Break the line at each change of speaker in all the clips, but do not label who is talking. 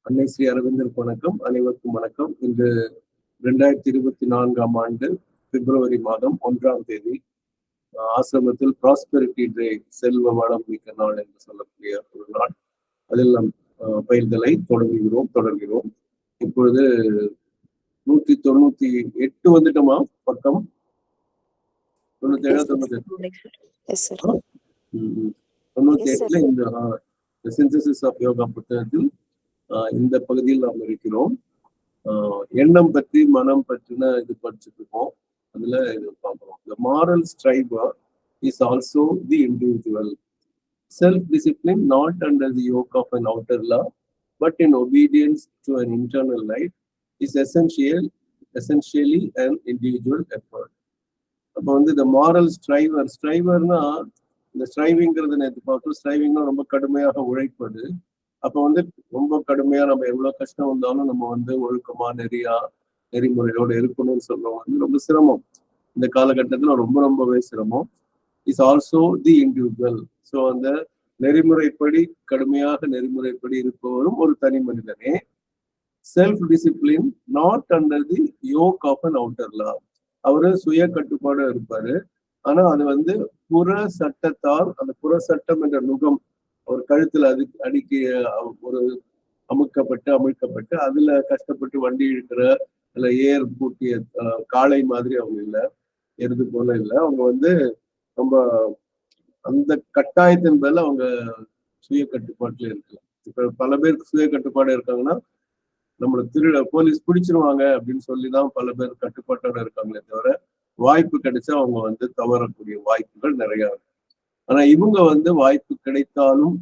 அன்னை ஸ்ரீ அரவிந்தருக்கு வணக்கம். அனைவருக்கும் வணக்கம். இன்று 2024ஆம் ஆண்டு பிப்ரவரி மாதம் 1ஆம் தேதி ஆசிரமத்தில் ப்ராஸ்பெரிட்டி டே, செல்வ வளம் மிக்க நாள் என்று சொல்லக்கூடிய ஒரு நாள். அதில் நாம் பயிர்தலை தொடர்கிறோம். இப்பொழுது 198 வந்துட்டோமா? பக்கம் 97-98 இந்த சிந்தசிஸ் ஆஃப் யோகா புத்தகத்தில் இந்த பகுதியில் நாம் இருக்கிறோம். எண்ணம் பற்றி, மனம் பற்றின இது படிச்சுட்டு இருக்கோம். அதுல இது பார்க்கிறோம். The moral striver is also the individual. Self-discipline not under the yoke of an outer law, but in obedience to an internal light, is essentially an individual effort. அப்போ the moral striverனா இந்த ஸ்ட்ரைவிங்கிறது நேற்று பார்த்தோம். ஸ்ட்ரைவிங்னா ரொம்ப கடுமையாக உழைப்பது. அப்போ ரொம்ப கடுமையா நம்ம எவ்வளவு கஷ்டம் வந்தாலும் நம்ம ஒழுக்கமா நெறிமுறையோடு இருக்கணும்னு சொல்றோம். ரொம்ப சிரமம் இந்த காலகட்டத்துல, ரொம்பவே சிரமம். Is also the individual. So அந்த கடுமையாக நெறிமுறைப்படி இருப்பவரும் ஒரு தனி மனிதனே. Self discipline not under the yoke of an outer law. அவரு சுய கட்டுப்பாடு இருப்பாரு. ஆனா அது புற சட்டத்தால், அந்த புற சட்டம் என்ற நுகம் ஒரு கழுத்துல அடிக்க ஒரு அமுழ்க்கப்பட்டு அதுல கஷ்டப்பட்டு வண்டி இழுக்கிற இல்ல ஏர் பூட்டிய காளை மாதிரி அவங்க இல்ல, எருது போல இல்ல. அவங்க ரொம்ப அந்த கட்டாயத்தின் மேல அவங்க சுய கட்டுப்பாட்டுல இருக்கலாம். இப்ப பல பேருக்கு சுய கட்டுப்பாடு இருக்காங்கன்னா, நம்மள போலீஸ் பிடிச்சிருவாங்க அப்படின்னு சொல்லிதான் பல பேர் கட்டுப்பாட்டோட இருக்காங்களே தவிர, வாய்ப்பு கிடைச்சா அவங்க தவறக்கூடிய வாய்ப்புகள் நிறைய இருக்கு. ஆனா இவங்க வாய்ப்பு கிடைத்தாலும்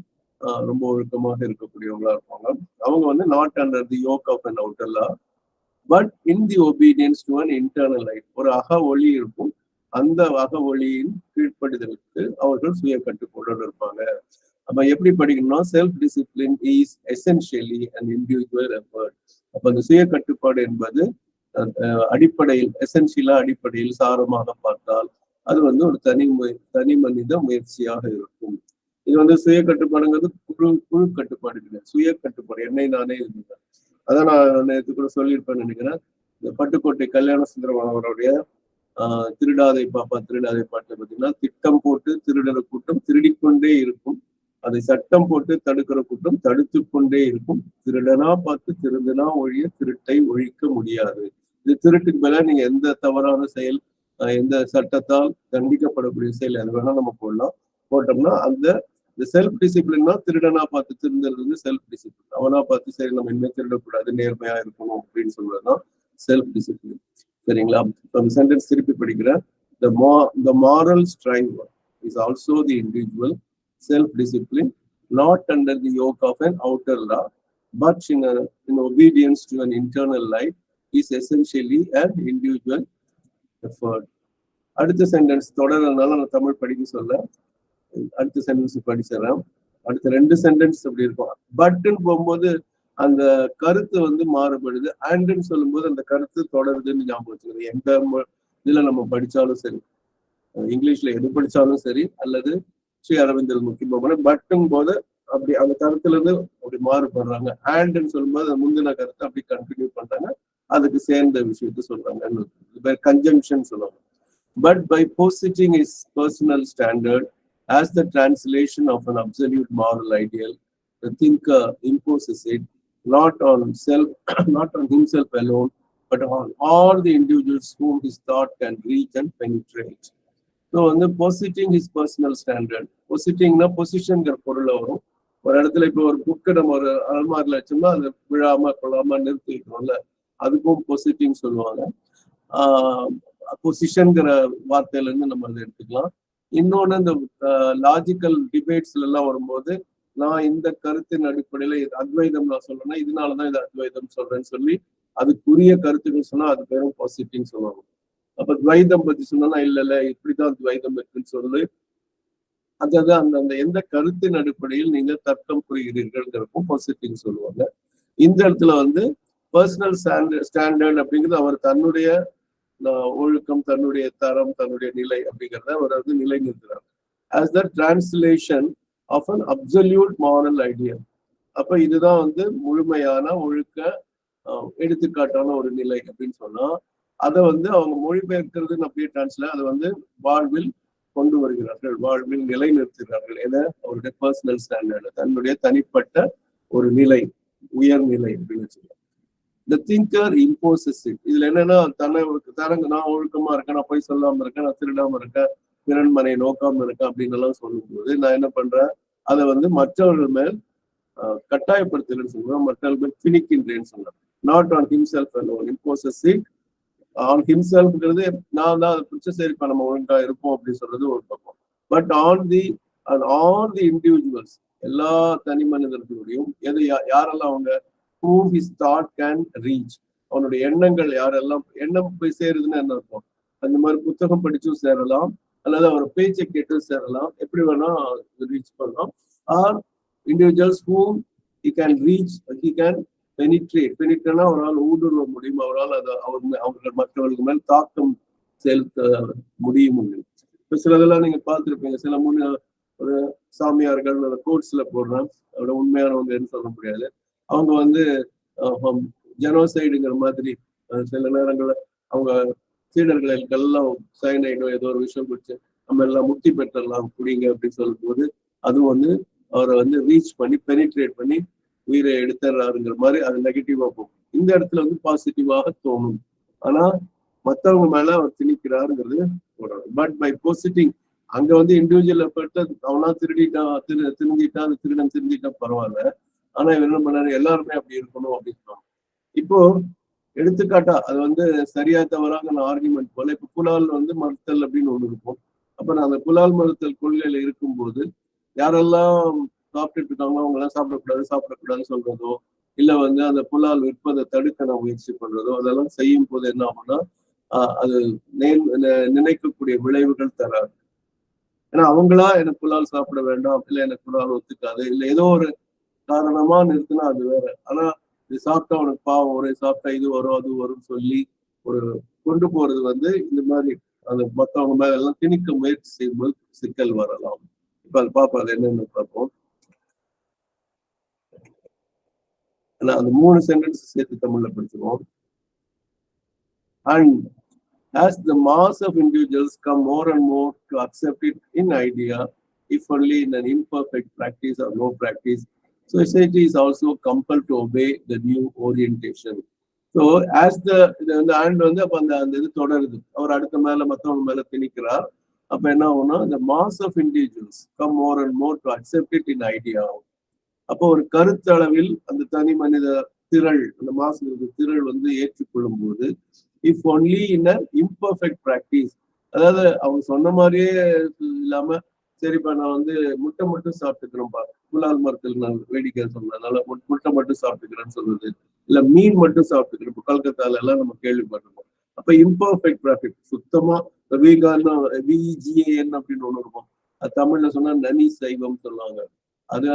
ரொம்ப ஒழுக்கமாக இருக்கக்கூடியவங்களா இருப்பாங்க. அவங்க not under the yoke of an outer law, but in the obedience to an internal light. ஒரு அக ஒளி இருக்கும். அந்த அக ஒளியின் கீழ்ப்படிதலுக்கு அவர்கள் சுய கட்டுப்பாடோடு இருப்பாங்க. அப்ப எப்படி படிக்கணும்னா, self discipline is essentially an individual effort. அப்ப அந்த சுய கட்டுப்பாடு என்பது அடிப்படையில், எசென்ஷியலா அடிப்படையில் சாரமாக பார்த்தால் அது ஒரு தனி மனித முயற்சியாக இருக்கும். இது சுய கட்டுப்பாடுங்கிறது குழு கட்டுப்பாடு கிடையாது, சுய கட்டுப்பாடு. என்னை நானே இருந்தேன். அதான் நான் நேற்று கூட சொல்லியிருப்பேன்னு நினைக்கிறேன். இந்த பட்டுக்கோட்டை கல்யாண சுந்தரம் அவருடைய திருடாதை பாப்பா திருடாதை பாட்டுல பார்த்தீங்கன்னா, திட்டம் போட்டு திருடுற கூட்டம் திருடிக்கொண்டே இருக்கும், அதை சட்டம் போட்டு தடுக்கிற கூட்டம் தடுத்து கொண்டே இருக்கும், திருடனா பார்த்து திருந்தனா ஒழிய திருட்டை ஒழிக்க முடியாது. இது திருட்டுக்கு மேல நீங்க எந்த தவறான செயல், எந்த சட்டத்தால் தண்டிக்கப்படக்கூடிய செயல் அது வேணா நம்ம போட்டோம்னா அந்த செல்ஃப் டிசிப்ளின்னா, திருடனா பார்த்து திருந்துறது செல்ஃப் டிசிப்ளின். அவனா பார்த்து சரி நம்ம இனிமே திருடக்கூடாது, நேர்மையா இருக்கணும் அப்படின்னு சொல்றதுதான் செல்ஃப் டிசிப்ளின். சரிங்களா? அந்த சென்டென்ஸ் திருப்பி படிக்கிறேன். The moral striver is also the individual. Self-discipline not under the yoke of an outer law, but in obedience to an internal light, is essentially an individual effort. அடுத்த sentence தொடர்றதுனால நான் தமிழ் படிக்க சொல்ல, அடுத்த sentence படிச்சிடறேன். அடுத்த 2 sentence அப்படி இருக்கும். பட்ன்னு போகும்போது அந்த கருத்து மாறுபடுது. ஆண்டுன்னு சொல்லும்போது அந்த கருத்து தொடருதுன்னு ஞாபகம் வச்சுக்கிறது. எந்த இதுல நம்ம படிச்சாலும் சரி, இங்கிலீஷ்ல எது படிச்சாலும் சரி, அல்லது ஸ்ரீ அரவிந்தர் முக்கியமான பட்டும் போது அப்படி அந்த கருத்துல இருந்து அப்படி மாறுபடுறாங்க. ஆண்டுன்னு சொல்லும்போது அந்த முந்தின கருத்தை அப்படி கண்டினியூ பண்றாங்க, அதுக்கு சேர்ந்த விஷயத்த சொல்றாங்க. கன்ஜங்ஷன் சொல்லுவாங்க. But by positing his personal standard as the translation of an absolute moral ideal, the thinker imposes it not on himself alone, but on all the individuals whom his thought can reach and penetrate. So, positing his personal standard. Positingனா பொசிஷன்ங்கிற பொருள் வரும். ஒரு இடத்துல இப்போ ஒரு book நம்ம ஒரு அல்மாரில வச்சோம்னா அது விழாம கொள்ளாம நிறுத்தி வைக்கணும்ல, அதுக்கும் பொசிட்டிங் சொல்லுவாங்க. பொசிஷன்ங்கிற வார்த்தையில இருந்து நம்ம அதை எடுத்துக்கலாம். இன்னொன்னு இந்த லாஜிக்கல் டிபேட்ஸ்ல எல்லாம் வரும்போது, நான் இந்த கருத்தின் அடிப்படையில அத்வைதம் நான் சொல்றேன்னா இதனாலதான் இது அத்வைதம் சொல்றேன்னு சொல்லி அதுக்குரிய கருத்துக்கள் சொன்னா அது பேரும் பாசிட்டிவ் சொல்லுவாங்க. அப்ப துவைதம் பத்தி சொன்னா இல்ல இப்படிதான் துவைதம் இருக்குன்னு சொல்லி அதாவது அந்த எந்த கருத்தின் அடிப்படையில் நீங்க தர்க்கம் புரிகிறீர்கள்ங்கிறக்கும் பாசிட்டிவ் சொல்லுவாங்க. இந்த இடத்துல பர்சனல் ஸ்டாண்டர்ட் அப்படிங்கிறது அவர் தன்னுடைய ஒழுக்கம், தன்னுடைய தரம், தன்னுடைய நிலை அப்படிங்கிறத அவர் நிலை நிறுத்துறார். As the translation of an absolute moral ideal. அப்ப இதுதான் வந்து முழுமையான ஒழுக்க எடுத்துக்காட்டான ஒரு நிலை அப்படின்னு சொன்னா, அதை வந்து அவங்க மொழிபெயர்க்கிறதுன்னு அப்படியே டிரான்ஸ்லேட் அதை வந்து வாழ்வில் கொண்டு வருகிறார்கள், வாழ்வில் நிலைநிறுத்துகிறார்கள். என அவருடைய பர்சனல் ஸ்டாண்டர்ட், தன்னுடைய தனிப்பட்ட ஒரு நிலை, உயர்நிலை அப்படின்னு வச்சுக்கலாம். இந்த திங்கர் இம்போசஸ் இட். இதுல என்னன்னா, தனக்கு நான் ஒழுக்கமா இருக்கேன், நான் போய் சொல்லாம இருக்கேன், நான் திருடாம இருக்கேன், பிறன்மனை நோக்காம இருக்கேன் அப்படின்னு எல்லாம் சொல்லும்போது நான் என்ன பண்றேன், அதை வந்து மற்றவர்கள் மேல் கட்டாயப்படுத்தலன்னு சொல்லுவேன், மற்றவர்கள் மேல் திணிக்கின்றேன்னு சொல்றேன். Not on himself alone imposes it. On ஹிம்செல்ஃப்ங்கிறது நான் தான் அதை பிடிச்ச சரிப்பா நம்ம ஒழுங்கா இருப்போம் அப்படின்னு சொல்றது ஒரு பக்கம். பட் ஆல் தி இண்டிவிஜுவல்ஸ், எல்லா தனி மனிதர்களுடையும் எது யாரெல்லாம் அவங்க whom his thought can reach, அவனுடைய எண்ணங்கள் யாரெல்லாம், எண்ணம் போய் சேருதுன்னு என்ன இருக்கும், அந்த மாதிரி புத்தகம் படிச்சும் சேரலாம், அல்லது அவர் பேச்சை கேட்டும் சேரலாம், எப்படி வேணா ரீச் பண்ணலாம். Or individuals whom he can reach, he can பெனிட்ரேட்னா அவரால் ஊடுருவ முடியும், அவரால் அதை அவர்கள் மற்றவர்கள் மேல் தாக்கம் செலுத்த முடியும். இப்ப சிலதெல்லாம் நீங்க பார்த்துருப்பீங்க, சில ஒரு சாமியார்கள் கோட்ஸ்ல போடுறான், அவரோட உண்மையானவங்கன்னு சொல்ல முடியாது, அவங்க வந்து ஜெனோசைடுங்கிற மாதிரி சில நேரங்கள்ல அவங்க சீடர்களுக்கெல்லாம் சைனைடோ ஏதோ ஒரு விஷயம் குடிச்சு நம்ம எல்லாம் முக்தி பெற்றலாம் குடிங்க அப்படின்னு சொல்லும் போது அதுவும் வந்து அவரை வந்து ரீச் பண்ணி பெனிட்ரேட் பண்ணி உயிரை எடுத்துறாருங்கிற மாதிரி அது நெகட்டிவா போகும். இந்த இடத்துல வந்து பாசிட்டிவாக தோணும், ஆனா மற்றவங்க மேல அவர் திணிக்கிறாருங்கிறது போடுறாங்க. பட் பை போசிட்டிங் அங்க வந்து இண்டிவிஜுவல் எஃபர்ட், அவனா திருந்திட்டா அந்த திருடன் திருந்திட்டா பரவாயில்ல, ஆனா இவர் என்ன பண்ணாரு, எல்லாருமே அப்படி இருக்கணும் அப்படின்னு சொன்னாங்க. இப்போ எடுத்துக்காட்டா அது வந்து சரியா தவறாக ஆர்குமெண்ட் போல, இப்ப புலால் வந்து மறுத்தல் அப்படின்னு ஒண்ணு இருக்கும். அப்ப நான் அந்த புலால் மறுத்தல் கொள்கையில இருக்கும்போது யாரெல்லாம் சாப்பிட்டுட்டு இருக்காங்களோ அவங்க எல்லாம் சாப்பிடக்கூடாதுன்னு சொல்றதோ, இல்ல வந்து அந்த புலால் விற்பதை தடுக்க நான் முயற்சி பண்றதோ, அதெல்லாம் செய்யும் போது என்ன ஆகும்னா அது நினைக்கக்கூடிய விளைவுகள் தராது. ஏன்னா அவங்களா எனக்கு புலால் சாப்பிட வேண்டாம், இல்ல எனக்கு புலால் ஒத்துக்காது, இல்ல ஏதோ ஒரு காரணமா நிறுத்தினா அது வேற. ஆனா இது சாப்பிட்டா உனக்கு பாவம் வரும், சாப்பிட்டா இது வரும் அது வரும்னு சொல்லி ஒரு கொண்டு போறது வந்து இந்த மாதிரி அது மற்றவங்க மேல எல்லாம் திணிக்க முயற்சி செய்யும்போது சிக்கல் வரலாம். இப்ப அது பார்ப்போம், அது என்னன்னு பார்ப்போம். அந்த 3 சென்டென்ஸ் சேர்த்து தமிழ்ல படிச்சிருவோம். And as the mass of individuals come more and more to accept it in idea, if only in an imperfect practice or no practice, society is also compelled to obey the new orientation. So as the and வந்து அப்ப அந்த இது தொடருது, அவர் அடுத்த மேல மற்றவங்க மேல திணிக்கிறார். அப்ப என்ன ஆகும்னா, the mass of individuals come more and more to accept it in idea. அப்போ ஒரு கருத்தளவில் அந்த தனி மனித திரள், அந்த மாசு திரள் வந்து ஏற்றுக்கொள்ளும் போது, if only in a imperfect practice, அதாவது அவங்க சொன்ன மாதிரியே இல்லாம, சரிப்பா நான் வந்து முட்டை மட்டும் சாப்பிட்டுக்கிறேன்ப்பா, புலால் மரத்தில் நான் வேடிக்கை சொன்னதுனால முட்டை மட்டும் சாப்பிட்டுக்கிறேன்னு சொல்றது, இல்ல மீன் மட்டும் சாப்பிட்டுக்கிறேன். இப்போ கல்கத்தால எல்லாம் நம்ம கேள்விப்பட்டிருக்கோம். அப்ப இம்பர்ஃபெக்ட் பிராக்டிஸ், சுத்தமா வீகான்னா விஜிஏஎன் அப்படின்னு ஒண்ணு இருக்கும், அது தமிழ்ல சொன்னா நனி சைவம் சொல்லுவாங்க. அது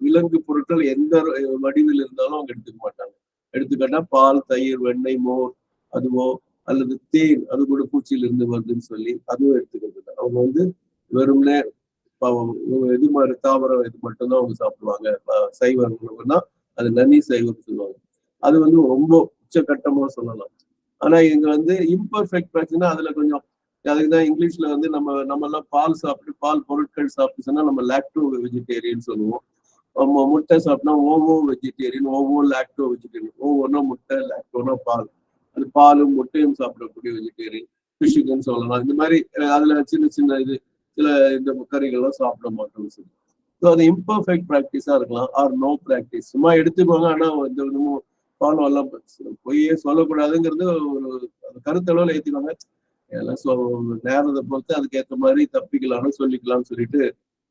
விலங்கு பொருட்கள் எந்த வடிவில் இருந்தாலும் அவங்க எடுத்துக்க மாட்டாங்க. எடுத்துக்கிட்டா பால், தயிர், வெண்ணெய், மோர் அதுவோ அல்லது தேன், அது கூட பூச்சியில இருந்து வருதுன்னு சொல்லி அதுவும் எடுத்துக்கிறது. அவங்க வந்து வெறும்னே இது மாதிரி தாவரம் இது மட்டும்தான் அவங்க சாப்பிடுவாங்க. சைவ உணவுனா அது நன்னி சைவம் சொல்லுவாங்க. அது வந்து ரொம்ப உச்சகட்டமா சொல்லலாம். ஆனா இங்க வந்து இம்பர்ஃபெக்ட் பிரச்சனை அதுல கொஞ்சம், அதுக்குதான் இங்கிலீஷ்ல வந்து நம்ம எல்லாம் பால் சாப்பிட்டு பால் பொருட்கள் சாப்பிட்டு சொன்னா நம்ம லாக்டோ வெஜிடேரியன் சொல்லுவோம். முட்டை சாப்பிட்டா ஓவோ வெஜிடேரியன், ஓவோ லாக்டோ வெஜிடேரியன். ஓவோனா முட்டை, லாக்டோனா பால். அது பாலும் முட்டையும் சாப்பிடக்கூடிய வெஜிடேரியன். ஃபிஷ்ஷுக்குன்னு சொல்லலாம். இந்த மாதிரி அதுல சின்ன சின்ன சில இந்த கறிகள்லாம் சாப்பிட மாட்டோம்னு சொல்லி. ஸோ அது இம்பர்ஃபெக்ட் ப்ராக்டிஸா இருக்கலாம், ஆர் நோ ப்ராக்டிஸ். சும்மா எடுத்துக்கோங்க, ஆனா இந்த விதமும் ஃபாலோ எல்லாம் பொய்யே சொல்லக்கூடாதுங்கிறது ஒரு கருத்தளவில் ஏற்றுக்கோங்க. நேரத்தை பொறுத்து அதுக்கேற்ற மாதிரி தப்பிக்கலாம்னு சொல்லிக்கலாம்னு சொல்லிட்டு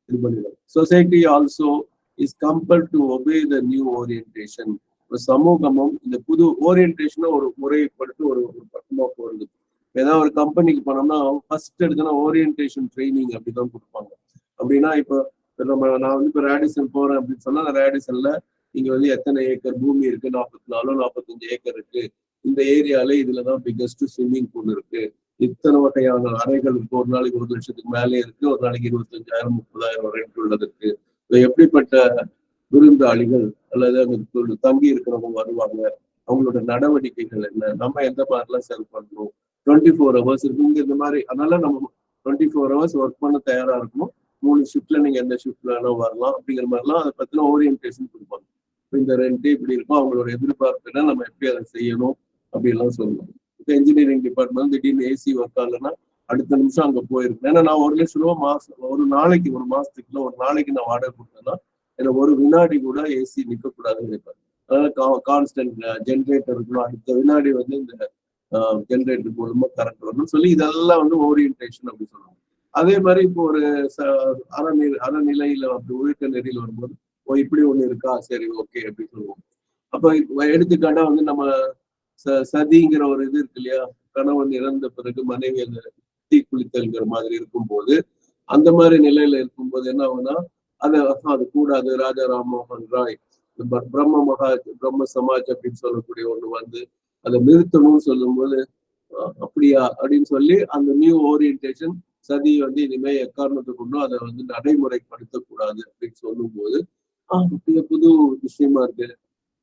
இது பண்ணிடுவாங்க. Society also is compelled to obey the new orientation. சமூகமும் இந்த புது ஓரியன்டேஷனை ஒரு முறைப்படுத்தி ஒரு பக்கமா போறது. ஏதாவது ஒரு கம்பெனிக்கு போனோம்னா ஃபர்ஸ்ட் எடுத்தோன்னா ஓரியன்டேஷன் ட்ரைனிங் அப்படிதான் கொடுப்பாங்க. அப்படின்னா இப்போ நான் வந்து இப்போ ரேடிசன் போறேன் அப்படின்னு சொன்னா, ரேடிசன்ல இங்க வந்து எத்தனை ஏக்கர் பூமி இருக்கு, 44 45 ஏக்கர் இருக்கு, இந்த ஏரியால இதுலதான் பிக்கஸ்ட் ஸ்விம்மிங் பூல் இருக்கு, இத்தனை வகையான அறைகள் இருக்கு, ஒரு நாளைக்கு 1 லட்சத்துக்கு மேலே இருக்கு, ஒரு நாளைக்கு 25,000 30,000 ரெண்ட் உள்ளது இருக்கு. எப்படிப்பட்ட விருந்தாளிகள் அல்லது அங்க தங்கி இருக்கிறவங்க வருவாங்க, அவங்களோட நடவடிக்கைகள் என்ன, நம்ம எந்த மாதிரிலாம் செல் பண்ணணும், 24 ஹவர்ஸ் இருக்கு இங்க இந்த மாதிரி. அதனால நம்ம 24 ஹவர்ஸ் ஒர்க் பண்ண தயாரா இருக்கணும். 3 ஷிஃப்ட்ல நீங்க எந்த ஷிஃப்ட்ல வேணாலும் வரலாம் அப்படிங்கிற மாதிரிலாம் அதை பத்தின ஓரியன்டேஷன் கொடுப்பாங்க. இந்த ரெண்டே இப்படி இருக்கும், அவங்களோட எதிர்பார்ப்பு என்ன, நம்ம எப்படி அதை செய்யணும் அப்படின்லாம் சொல்லணும். இப்போ இன்ஜினியரிங் டிபார்ட்மெண்ட் திடீர்னு ஏசி ஒர்க் ஆகலைன்னா அடுத்த நிமிஷம் அங்க போயிருக்கேன். ஏன்னா நான் 1 லட்சம் ரூபாய் மாசம் ஒரு நாளைக்கு, ஒரு மாசத்துக்குள்ள ஒரு நாளைக்கு நான் வாடகை கொடுத்தேன்னா எனக்கு ஒரு வினாடி கூட ஏசி நிற்க கூடாதுன்னு நினைப்பேன். அதனால கான்ஸ்டன்ட் ஜென்ரேட்டர் இருக்கணும், அடுத்த வினாடி வந்து இந்த ஜென்ரேட்டர் மூலமா கரண்ட் வரணும்னு சொல்லி இதெல்லாம் வந்து ஓரியன்டேஷன் அப்படின்னு சொல்லுவாங்க. அதே மாதிரி இப்போ ஒரு அறநிலையில அப்படி ஒழுக்க நெறியில் வரும்போது இப்படி ஒண்ணு இருக்கா, சரி ஓகே அப்படின்னு சொல்லுவோம். அப்ப எடுத்துக்காட்டா வந்து நம்ம சதிங்கிற ஒரு இது இருக்கு இல்லையா, கணவன் இறந்த பிறகு மனைவி அந்த தீ குளித்தல்ங்கிற மாதிரி இருக்கும்போது, அந்த மாதிரி நிலையில இருக்கும்போது என்ன ஆகுதுன்னா அது கூடாது. ராஜா ராம்மோகன் ராய் பிரம்ம சமாஜ் அப்படின்னு சொல்லக்கூடிய ஒண்ணு வந்து அதை நிறுத்தணும்னு சொல்லும்போது அப்படியா அப்படின்னு சொல்லி அந்த நியூ ஓரியன்டேஷன் சதி வந்து இனிமே எக்காரணத்தை கொண்டும் அதை வந்து நடைமுறைப்படுத்தக்கூடாது அப்படின்னு சொல்லும் போது புது விஷயமா இருக்கு.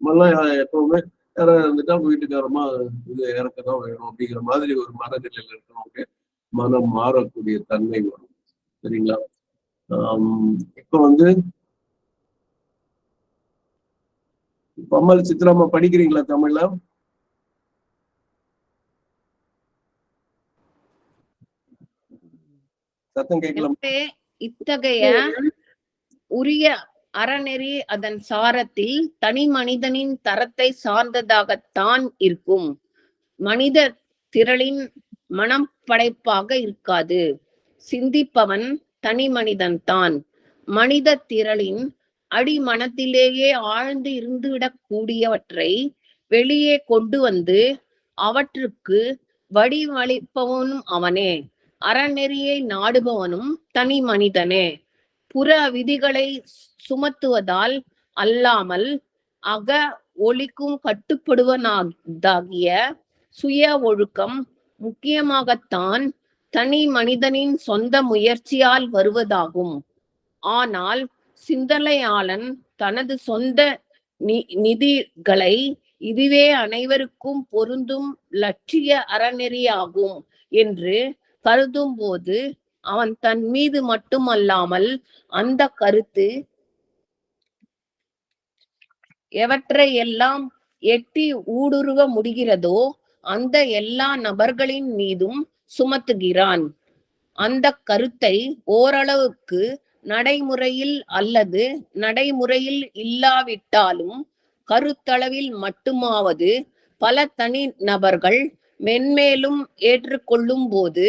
நம்மளாம் எப்பவுமே யாராவது இருந்துட்டா வீட்டுக்காரமா இது இறக்கதான் வேணும் அப்படிங்கிற மாதிரி ஒரு மனநிலையில இருக்கிறவங்க மனம் மாறக்கூடிய தன்மை வரும். சரிங்களா? இப்ப வந்து பம்மல் சித்ராமா படிக்கிறீங்களா தமிழ்ல? சத்தம் கேட்கலாம்.
இத்தகைய உரிய அறநெறி அதன் சாரத்தில் தனி மனிதனின் தரத்தை சார்ந்ததாகத்தான் இருக்கும். மனித திரளின் மனம் படைப்பாக இருக்காது. சிந்திப்பவன் தனி மனிதன் தான். மனித திரளின் அடிமனத்திலேயே ஆழ்ந்து இருந்துவிடக் கூடியவற்றை வெளியே கொண்டு வந்து அவற்றுக்கு வடிவளிப்பவனும் அவனே. அறநெறியை நாடுபவனும் தனி மனிதனே. புற விதிகளை சுமத்துவதால் அல்லாமல் அக ஒளிக்கும் கட்டுப்படுவனாகிய சுய ஒழுக்கம் முக்கியமாகத்தான் தனி மனிதனின் சொந்த முயற்சியால் வருவதாகும். ஆனால் சிந்தனையாளன் தனது சொந்த நிதிகளை இதுவே அனைவருக்கும் பொருந்தும் லட்சிய அறநெறியாகும் என்று கருதும் போது அவன் தன் மீது மட்டுமல்லாமல் அந்த கருத்து எவற்றை எல்லாம் எட்டி ஊடுருவ முடிகிறதோ அந்த எல்லா நபர்களின் மீதும் சுமத்துகிறான். அந்த கருத்தை ஓரளவுக்கு நடைமுறையில் அல்லது நடைமுறையில் இல்லாவிட்டாலும் கருத்தளவில் மட்டுமாவது பல தனி நபர்கள் மென்மேலும் ஏற்றுக்கொள்ளும் போது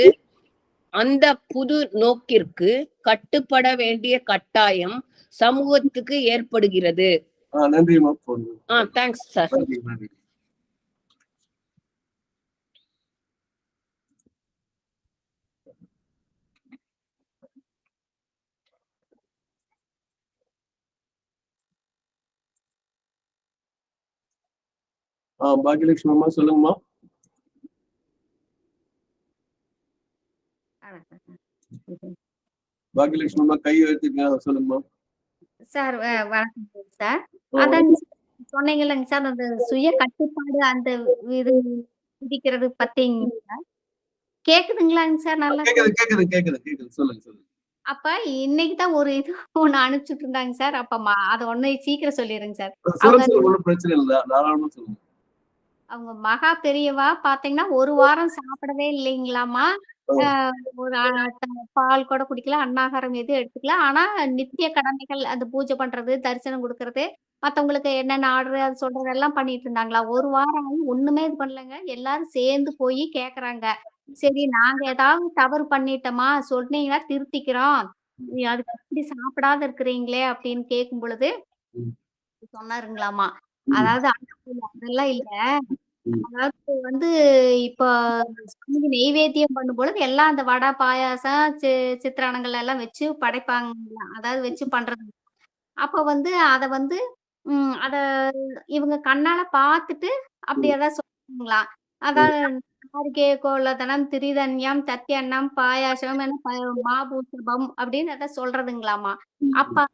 அந்த புது நோக்கிற்கு கட்டுப்பட வேண்டிய கட்டாயம் சமூகத்துக்கு ஏற்படுகிறது.
நன்றி.
Thanks sir.
பாக்கியலட்சுமி அம்மா சொல்லுங்கம்மா. பாக்கியலட்சுமி அம்மா கை எடுத்துங்க, சொல்லுங்கம்மா.
சார் வணக்கம் சார். அதான் சொன்னீங்க இல்லைங்க சார், அந்த சுய கட்டுப்பாடு அந்த இது விதிக்கிறது பத்திங்க கேக்குதுங்களாங்க சார்? நல்லா
கேக்குது. சொல்லுங்க.
அப்ப இன்னைக்கு தான் ஒரு இது ஒண்ணு அனுப்பிச்சுட்டு இருந்தாங்க சார். அப்ப அது ஒண்ணு சீக்கிரம் சொல்லிடுங்க சார்.
ஒண்ணும் பிரச்சனை இல்ல, தாராளமா சொல்லுங்க.
அவங்க மகா பெரியவா பாத்தீங்கன்னா 1 வாரம் சாப்பிடவே இல்லைங்களாமா. ஒரு பால் கூட குடிக்கல, அன்னாகாரம் எதுவும் எடுத்துக்கல. ஆனா நித்திய கடமைகள் அந்த பூஜை பண்றது, தரிசனம் கொடுக்கறது, மத்தவங்களுக்கு என்னென்ன ஆர்டர் அது சொல்றது எல்லாம் பண்ணிட்டு இருந்தாங்களா. 1 வாரம் ஒண்ணுமே இது பண்ணலங்க. எல்லாரும் சேர்ந்து போய் கேக்குறாங்க. சரி நாங்க ஏதாவது தவறு பண்ணிட்டோமா, சொன்னீங்கன்னா திருத்திக்கிறோம். அதுக்கு அப்படி சாப்பிடாத இருக்கிறீங்களே அப்படின்னு கேட்கும் பொழுது சொன்னாருங்களாமா. அதாவது அதெல்லாம் இல்ல. அதாவது வந்து இப்ப சாமிக்கு நெய்வேத்தியம் பண்ணும்பொழுது எல்லாம் அந்த வடை, பாயாசம், சித்திரானங்கள் எல்லாம் வச்சு படைப்பாங்க. அதாவது வச்சு பண்றது. அப்ப வந்து அத வந்து அத இவங்க கண்ணால பார்த்துட்டு அப்படி ஏதாவது சொல்லுங்களா. அதான் கோலதனம், திரிதன்யம், தத்தியன்னம், பாயாசம், மாபூசபம் அப்படின்னு ஏதாவது சொல்றதுங்களாமா. அப்ப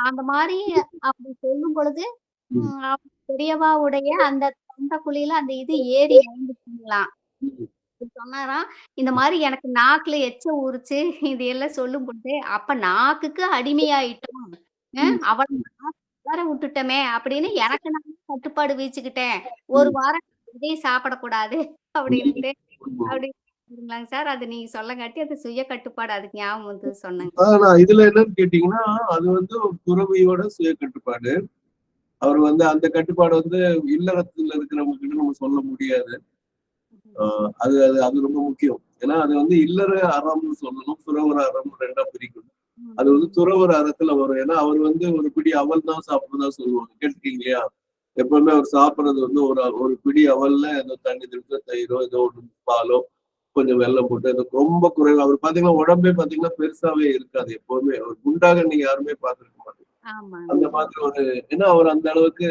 அந்த மாதிரி அப்படி சொல்லும் பொழுது பெரியவாவுடைய அந்த தொண்டைக்குழியில அந்த இது ஏறி இறங்கிச்சுங்களாம். சொன்னாராம், இந்த மாதிரி எனக்கு நாக்குல எச்ச ஊறுச்சு இது எல்லாம் சொல்லும் பொழுது, அப்ப நாக்குக்கு அடிமையாயிட்டோம். அவள வளர விட்டுட்டோமே அப்படின்னு எனக்கு நான் கட்டுப்பாடு வீச்சுக்கிட்டேன். ஒரு வாரம் இதே சாப்பிடக்கூடாது அப்படின்ட்டு அப்படிங்களாங்க சார். அது நீங்க சொல்லங்காட்டி அது சுய கட்டுப்பாடு அதுக்கு ஞாபகம் வந்து சொன்னேங்க.
இதுல என்னன்னு கேட்டீங்கன்னா, அது வந்து துறவியோட சுய கட்டுப்பாடு. அவர் வந்து அந்த கட்டுப்பாடு வந்து இல்லறத்துல இருக்கிறவங்க கிட்ட நம்ம சொல்ல முடியாது. அது அது அது ரொம்ப முக்கியம். ஏன்னா அது வந்து இல்லற அறம்னு சொல்லணும், துறவர அறம் ரெண்டா பிரிக்கணும். அது வந்து துறவர அறத்துல வரும். ஏன்னா அவர் வந்து ஒரு பிடி அவல் தான் சாப்பிடுறதா சொல்லுவாங்க. கேட்டிருக்கீங்க இல்லையா? எப்பவுமே அவர் சாப்பிடுறது வந்து ஒரு பிடி அவல்ல ஏதோ தண்ணி திருத்த தயிரோ ஏதோ ஒன்று பாலோ கொஞ்சம் வெள்ளம் போட்டு ஏதோ ரொம்ப குறைவு. அவர் பாத்தீங்கன்னா உடம்பே பாத்தீங்கன்னா பெருசாவே இருக்காது. எப்பவுமே அவர் குண்டாக நீங்க யாருமே பார்த்திருக்க மாட்டீங்க. அந்த மாதிரி ஒரு ஏன்னா அவர் அந்த அளவுக்கு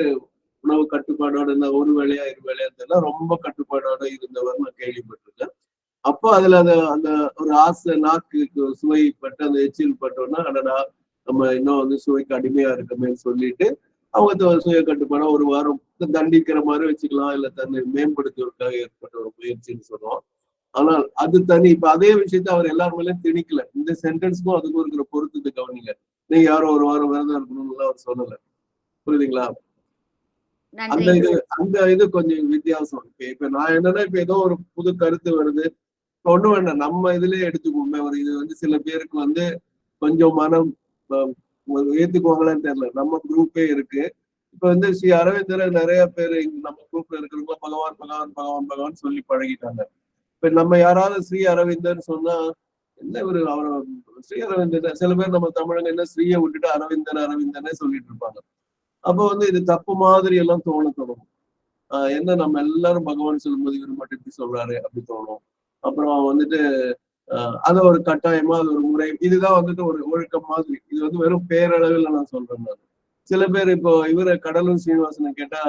உணவு கட்டுப்பாடோட இருந்த ஒரு வேலையா இரு வேலையா இருந்தா ரொம்ப கட்டுப்பாடோட இருந்தவர் நான் கேள்விப்பட்டிருக்கேன். அப்போ அதுல அந்த ஒரு ஆசை நாக்குக்கு சுவை பட்டு அந்த எச்சில் பட்டோம்னா அடடா நம்ம இன்னும் வந்து சுவைக்கு அடிமையா இருக்கமே சொல்லிட்டு அவங்க சுய கட்டுப்பாட ஒரு வாரம் தண்டிக்கிற மாதிரி வச்சுக்கலாம், இல்ல தன்னை மேம்படுத்துவதற்காக ஏற்பட்ட ஒரு முயற்சின்னு சொல்லுவோம். ஆனால் அது தனி. இப்ப அதே விஷயத்த அவர் எல்லார் மேலேயும் திணிக்கல. இந்த சென்டென்ஸ்க்கும் அதுக்கும் இருக்கிற பொருத்தத்தை கவனிங்க. நீங்க யாரும் ஒரு வாரம் விரதம் இருக்கணும்னு அவர் சொல்லல. புரியுதுங்களா? அந்த இது கொஞ்சம் வித்தியாசம். இப்ப நான் என்னன்னா இப்ப ஏதோ ஒரு புது கருத்து வருது, ஒண்ணு வேண்டாம் நம்ம இதுலயே எடுத்துக்கோமே. ஒரு இது வந்து சில பேருக்கு வந்து கொஞ்சம் மனம் ஏத்துக்குவாங்களான்னு தெரியல. நம்ம குரூப்பே இருக்கு. இப்ப வந்து ஸ்ரீ அரவிந்தர் நிறைய பேர் நம்ம குரூப்ல இருக்கிறவங்க பகவான் பகவான் பகவான் பகவான் சொல்லி பழகிட்டாங்க. இப்ப நம்ம யாராவது ஸ்ரீ அரவிந்தர் சொன்னா என்ன ஒரு அவரை ஸ்ரீ அரவிந்தர் சில பேர் நம்ம தமிழங்க என்ன ஸ்ரீயை விட்டுட்டு அரவிந்தர் அரவிந்தர்னே சொல்லிட்டு இருப்பாங்க. அப்போ வந்து இது தப்பு மாதிரி எல்லாம் தோண தொடங்கும். என்ன நம்ம எல்லாரும் பகவான் சொல்லும்போது இவர் மட்டும் இப்படி சொல்றாரு அப்படி தோணும். அப்புறம் வந்துட்டு அது ஒரு கட்டாயமா அது ஒரு முறை. இதுதான் வந்துட்டு ஒரு ஒழுக்கம் மாதிரி. இது வந்து வெறும் பேரளவில் நான் சொல்றேன். நான் சில பேர் இப்போ இவரை கடலூர் சீனிவாசனை கேட்டா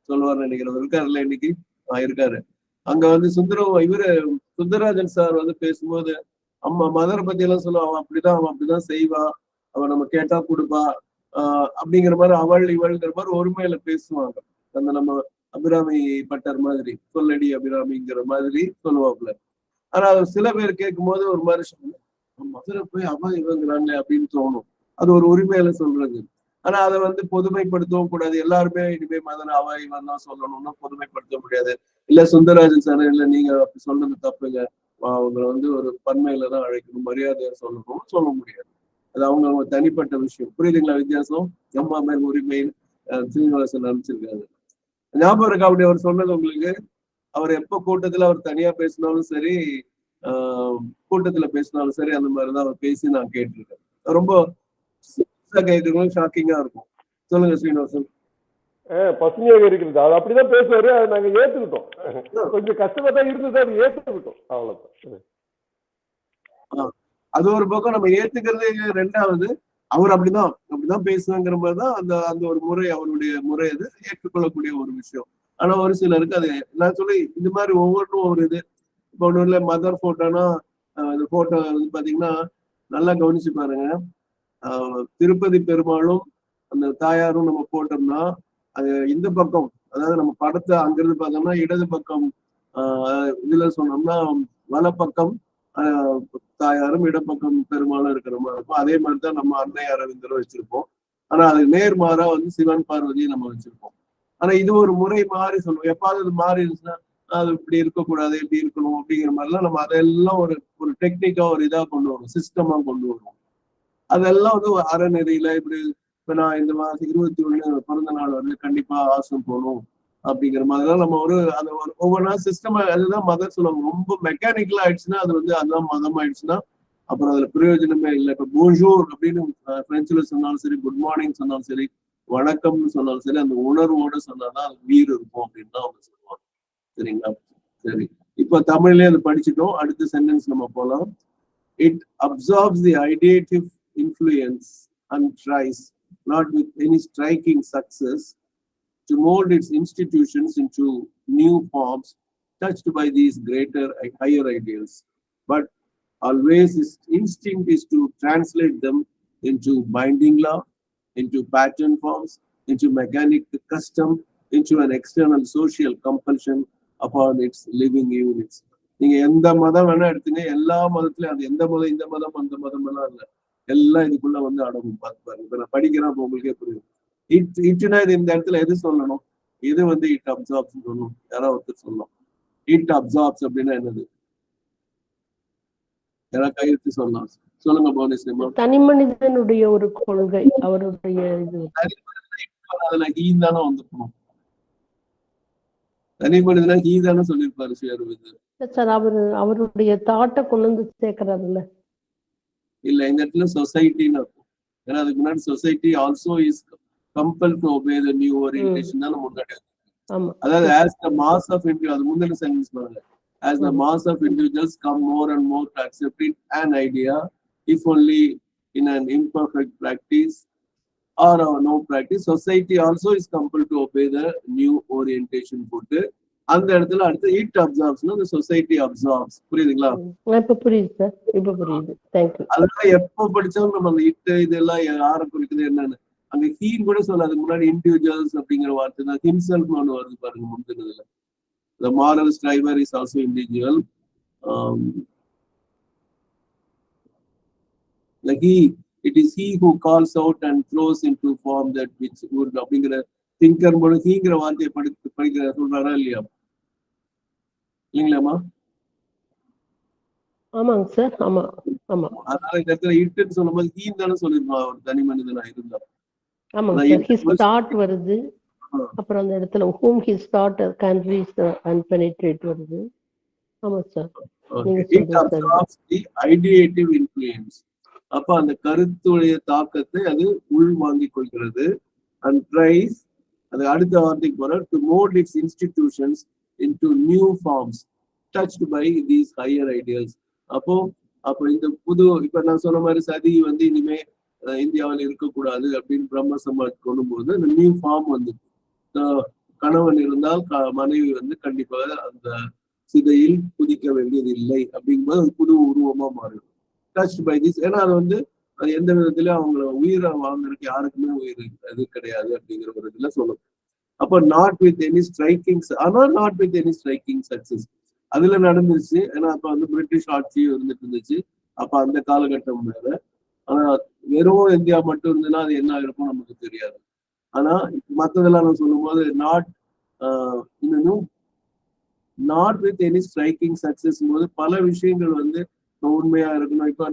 சொல்லுவார்னு நினைக்கிறவர் இருக்காருல்ல இன்னைக்கு இருக்காரு. அங்க வந்து இவரு சுந்தரராஜன் சார் வந்து பேசும்போது அம்மா மதரை பத்தி எல்லாம் சொல்லுவா. அவன் அப்படிதான் செய்வா, அவன் நம்ம கேட்டா கொடுப்பா அப்படிங்கிற மாதிரி அவள் இவள்ங்கிற மாதிரி ஒருமையில பேசுவாங்க. அந்த நம்ம அபிராமி பட்டர் மாதிரி சொல்லடி அபிராமிங்கிற மாதிரி சொல்லுவாப்புல. ஆனா சில பேர் கேட்கும் போது ஒரு மாதிரி மதுரை போய் அவன் இவங்கிறாங்களே அப்படின்னு தோணும். அது ஒரு உரிமையில சொல்றது. ஆனா அதை வந்து பொதுமைப்படுத்தவும் கூடாது. எல்லாருமே இனிமே மதுரை அவ இவன் தான் சொல்லணும்னா பொதுமைப்படுத்த முடியாது. இல்ல சுந்தரராஜன் சார் இல்ல நீங்க அப்படி சொல்றது தப்புங்க, அவங்களை வந்து ஒரு பன்மையில தான் அழைக்கணும், மரியாதையா சொல்லணும்னு சொல்ல முடியாது. அது அவங்க தனிப்பட்ட விஷயம். புரியுதுங்களா வித்தியாசம்? அம்மா மேல் உரிமை சீனிவாசன் அனுப்பிச்சிருக்காங்க. ஞாபகம் இருக்கா அப்படி அவர் சொன்னது உங்களுக்கு? அவர் எப்ப கூட்டத்துல அவர் தனியா பேசினாலும் சரி, கூட்டத்துல பேசினாலும் சரி, அந்த மாதிரிதான் அவர் பேசி நான் கேட்டிருக்கேன். ரொம்ப கேட்கறதும் ஷாக்கிங்கா இருக்கும். சொல்லுங்க ஸ்ரீனிவாசன்.
பசுமையாக இருக்கிறது அது அப்படிதான் பேசுவாரு. அதை நாங்க ஏத்துக்கிட்டோம். கொஞ்சம் கஷ்டமா தான் இருந்தது, அது ஏத்துக்கிட்டோம். அவ்வளவுதான்.
அது ஒரு பக்கம் நம்ம ஏத்துக்கிறது. ரெண்டாவது அவர் அப்படிதான் பேசுவாங்கிற மாதிரிதான் அந்த ஒரு முறை, அவருடைய முறை அது ஏற்றுக்கொள்ளக்கூடிய ஒரு விஷயம். ஆனா ஒரு சிலருக்கு அது நான் சொல்லி இந்த மாதிரி ஒவ்வொன்றும் ஒரு இது. இப்போ ஒண்ணு இல்லை மதர் போட்டோன்னா அந்த போட்டோ வந்து பாத்தீங்கன்னா நல்லா கவனிச்சு பாருங்க. திருப்பதி பெருமாளும் அந்த தாயாரும் நம்ம போட்டோம்னா அது இந்த பக்கம், அதாவது நம்ம படத்தை அங்கிருந்து பார்த்தோம்னா இடது பக்கம் இதுல சொன்னோம்னா வலப்பக்கம் தாயாரும் இடப்பக்கம் பெருமாளும் இருக்கிற மாதிரி இருக்கும். அதே மாதிரிதான் நம்ம அன்னை அரவிந்தரும் வச்சிருப்போம். ஆனா அது நேர்மாறா வந்து சிவன் பார்வதியும் நம்ம வச்சிருப்போம். ஆனா இது ஒரு முறை மாறி சொல்லுவோம். எப்பாவது அது மாறி இருந்துச்சுன்னா அது இப்படி இருக்கக்கூடாது, இப்படி இருக்கணும் அப்படிங்கிற மாதிரிலாம் நம்ம அதெல்லாம் ஒரு டெக்னிக்கா ஒரு இதா கொண்டு வருவோம், சிஸ்டமா கொண்டு வருவோம். அதெல்லாம் வந்து அறநெறியில இப்படி இப்ப நான் இந்த மாதம் 21 பிறந்த நாள் வந்து கண்டிப்பா ஆசிரம் போகணும் அப்படிங்கிற மாதிரிலாம் நம்ம அதை ஒவ்வொன்றா சிஸ்டமா அதுதான் மதம் சொல்லுவாங்க. ரொம்ப மெக்கானிக்கலா ஆயிடுச்சுன்னா அது வந்து அதுதான் மதம் ஆயிடுச்சுன்னா அப்புறம் அதுல பிரயோஜனமே இல்லை. இப்ப போன்ஜூர் அப்படின்னு பிரெஞ்சுல சொன்னாலும் சரி, குட் மார்னிங் சொன்னாலும் சரி, வணக்கம்னு சொன்னாலும் சரி, அந்த உணர்வோட சொன்னாதான் அது உயிர் இருக்கும் அப்படின்னு தான் அவங்க சொல்லுவாங்க. சரிங்களா? சரி, இப்ப தமிழ்லயே அதை படிச்சுட்டோம். அடுத்த சென்டென்ஸ் நம்ம போலாம். It absorbs the ideative influence and tries, not with any striking success, to mold its institutions into new forms touched by these higher ideals. But always its instinct is to translate them into binding law, into pattern forms, into mechanic custom, into an external social compulsion upon its living units. நீங்க எந்த மதம் வேணா எடுத்துங்க, எல்லா மதத்திலயும் அது எந்த மதம் இந்த மதம் அந்த மதம் எல்லாம் இல்ல, எல்லாம் இதுக்குள்ள வந்து அடங்கும். பார்த்து பாருங்க, இப்ப நான் படிக்கிறேன், அப்ப உங்களுக்கே புரியும். இட்னா இது இந்த இடத்துல எது சொல்லணும், இது வந்து இட் அப்சார்ப்ஸ் சொல்லணும். யாராவது ஒருத்தர் சொல்லணும் இட் அப்சார்ப்ஸ் அப்படின்னா என்னது, யாராவது கையெழுத்து சொல்லலாம். சொல்லுங்க புவனேஸ்வரி.
தனி மனிதனுடைய ஒரு கொள்கை, அவருடைய இது.
அதுல ஹீ தானே வந்துக்கணும், தனி மனிதனா ஹீ தானே சொல்லியிருப்பாரு சுயரவிந்தர்.
சார் அவருடைய தாட்டை கொண்டு வந்து சேர்க்கிறாருல்ல.
இல்ல, இந்த இடத்துல சொசைட்டின்னு இருக்கும். ஏன்னா அதுக்கு முன்னாடி society also is compel to obey the new orientation தான் முன்னாடி. அதாவது as the mass of India, அது முந்தின சென்டென்ஸ் பாருங்க, as the mass of individuals come more and more to accept it an idea, if only in an imperfect practice or no practice, society also is compelled to obey the new orientation போட்டு அந்த இடத்துல அடுத்து it அப்சார்ப்ஸ்னா the society absorbs. புரியுதுங்களா?
இப்ப புரியுது sir, இப்ப புரியுது. Thank you.
அதெல்லாம் எப்ப படிச்சாலும் நம்ம அந்த இட்டு இதெல்லாம் யாரை குறிக்குது என்னன்னு அங்க ஹீன் கூட சொல்லாது. முன்னாடி இண்டிவிஜுவல்ஸ் அப்படிங்கிற வார்த்தை தான் ஹிம்செல்ஃப் ஒன்று வருது பாருங்க முந்தினதுல. The moral striver is also individual. It is he who calls out and throws into form that which would அப்படிங்கிற திங்கர் போது ஹீங்கிற வார்த்தையை படிக்கிற சொல்றாரா இல்லையா? இல்லைங்களாமா?
ஆமாங்க சார். ஆமா ஆமா.
அதனால இந்த இடத்துல இட்டுன்னு சொல்லும் போது ஹீன் தானே சொல்லிருப்பான் ஒரு தனி மனிதனா இருந்தா.
ஆமாங்க சார். his thought வருது, அப்புறம் அந்த இடத்துல whom his thought can reach and penetrate வருது. ஆமா sir.
It absorbs the ideative influence. அப்ப அந்த கருத்துடைய தாக்கத்தை அது உள் வாங்கிக் கொள்கிறது. and tries, அது அடுத்த வார்த்தைக்கு போற, to mold its institutions into new forms touched by these higher ideals. அப்போ இந்த புது, இப்ப நான் சொன்ன மாதிரி சதி வந்து இனிமே இந்தியாவில் இருக்கக்கூடாது அப்படின்னு பிரம்ம சமாஜ் கொள்ளும் போது அந்த நியூ ஃபார்ம் வந்து கணவன் இருந்தால் மனைவி வந்து கண்டிப்பாக அந்த சிதையில் குதிக்க வேண்டியது இல்லை அப்படிங்கும்போது அது புது உருவமா மாறும். டச்ட் பை திஸ், ஏன்னா அது வந்து அது எந்த விதத்திலயும் அவங்கள உயிரை வாங்குறதுக்கு யாருக்குமே உயிர் அது கிடையாது அப்படிங்கிற ஒரு இதுல சொல்லணும். அப்போ நாட் வித் எனி ஸ்ட்ரைக்கிங், ஆனா not with any striking success அதுல நடந்துருச்சு. ஏன்னா அப்ப வந்து பிரிட்டிஷ் ஆட்சியும் இருந்துட்டு இருந்துச்சு அப்ப அந்த காலகட்டம் வேற. ஆனா வெறும் இந்தியா மட்டும் இருந்ததுன்னா அது என்ன இருக்கும் நமக்கு தெரியாது. ஆனா மற்றதெல்லாம் நான் சொல்லும் போது இன்னும் not with any striking success போது பல விஷயங்கள் வந்து உண்மையா இருக்கணும். இப்ப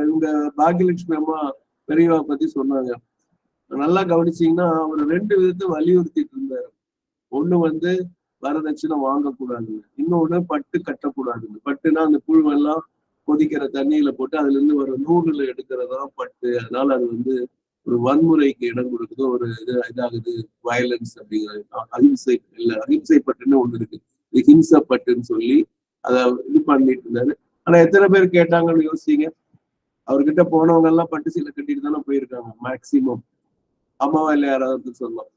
இவங்க பாக்யலட்சுமி அம்மா பெரியவா பத்தி சொன்னாங்க, நல்லா கவனிச்சீங்கன்னா அவர் 2 விதத்தை வலியுறுத்திட்டு இருந்தாரு. ஒண்ணு வந்து வரதட்சணை வாங்கக்கூடாதுங்க, இன்னொன்னு பட்டு கட்டக்கூடாதுங்க. பட்டுனா அந்த புழுவெல்லாம் கொதிக்கிற தண்ணியில போட்டு அதுல இருந்து ஒரு நூறுல எடுக்கிறதா பட்டு, அதனால அது வந்து ஒரு வன்முறைக்கு இடம் கொடுக்குது, ஒரு இதாகுது, வயலன்ஸ் அப்படிங்கிறது. அஹிம்சை இல்ல, அஹிம்சை பட்டுன்னு ஒண்ணு இருக்கு, இது ஹிம்சை பட்டுன்னு சொல்லி அதை இது பண்ணிட்டு இருந்தாரு. ஆனா எத்தனை பேர் கேட்டாங்கன்னு யோசிச்சீங்க? அவர்கிட்ட போனவங்க எல்லாம் பட்டு சீலை கட்டிட்டு தானே போயிருக்காங்க மேக்சிமம். அம்மாவா இல்ல யாராவது சொல்லலாம்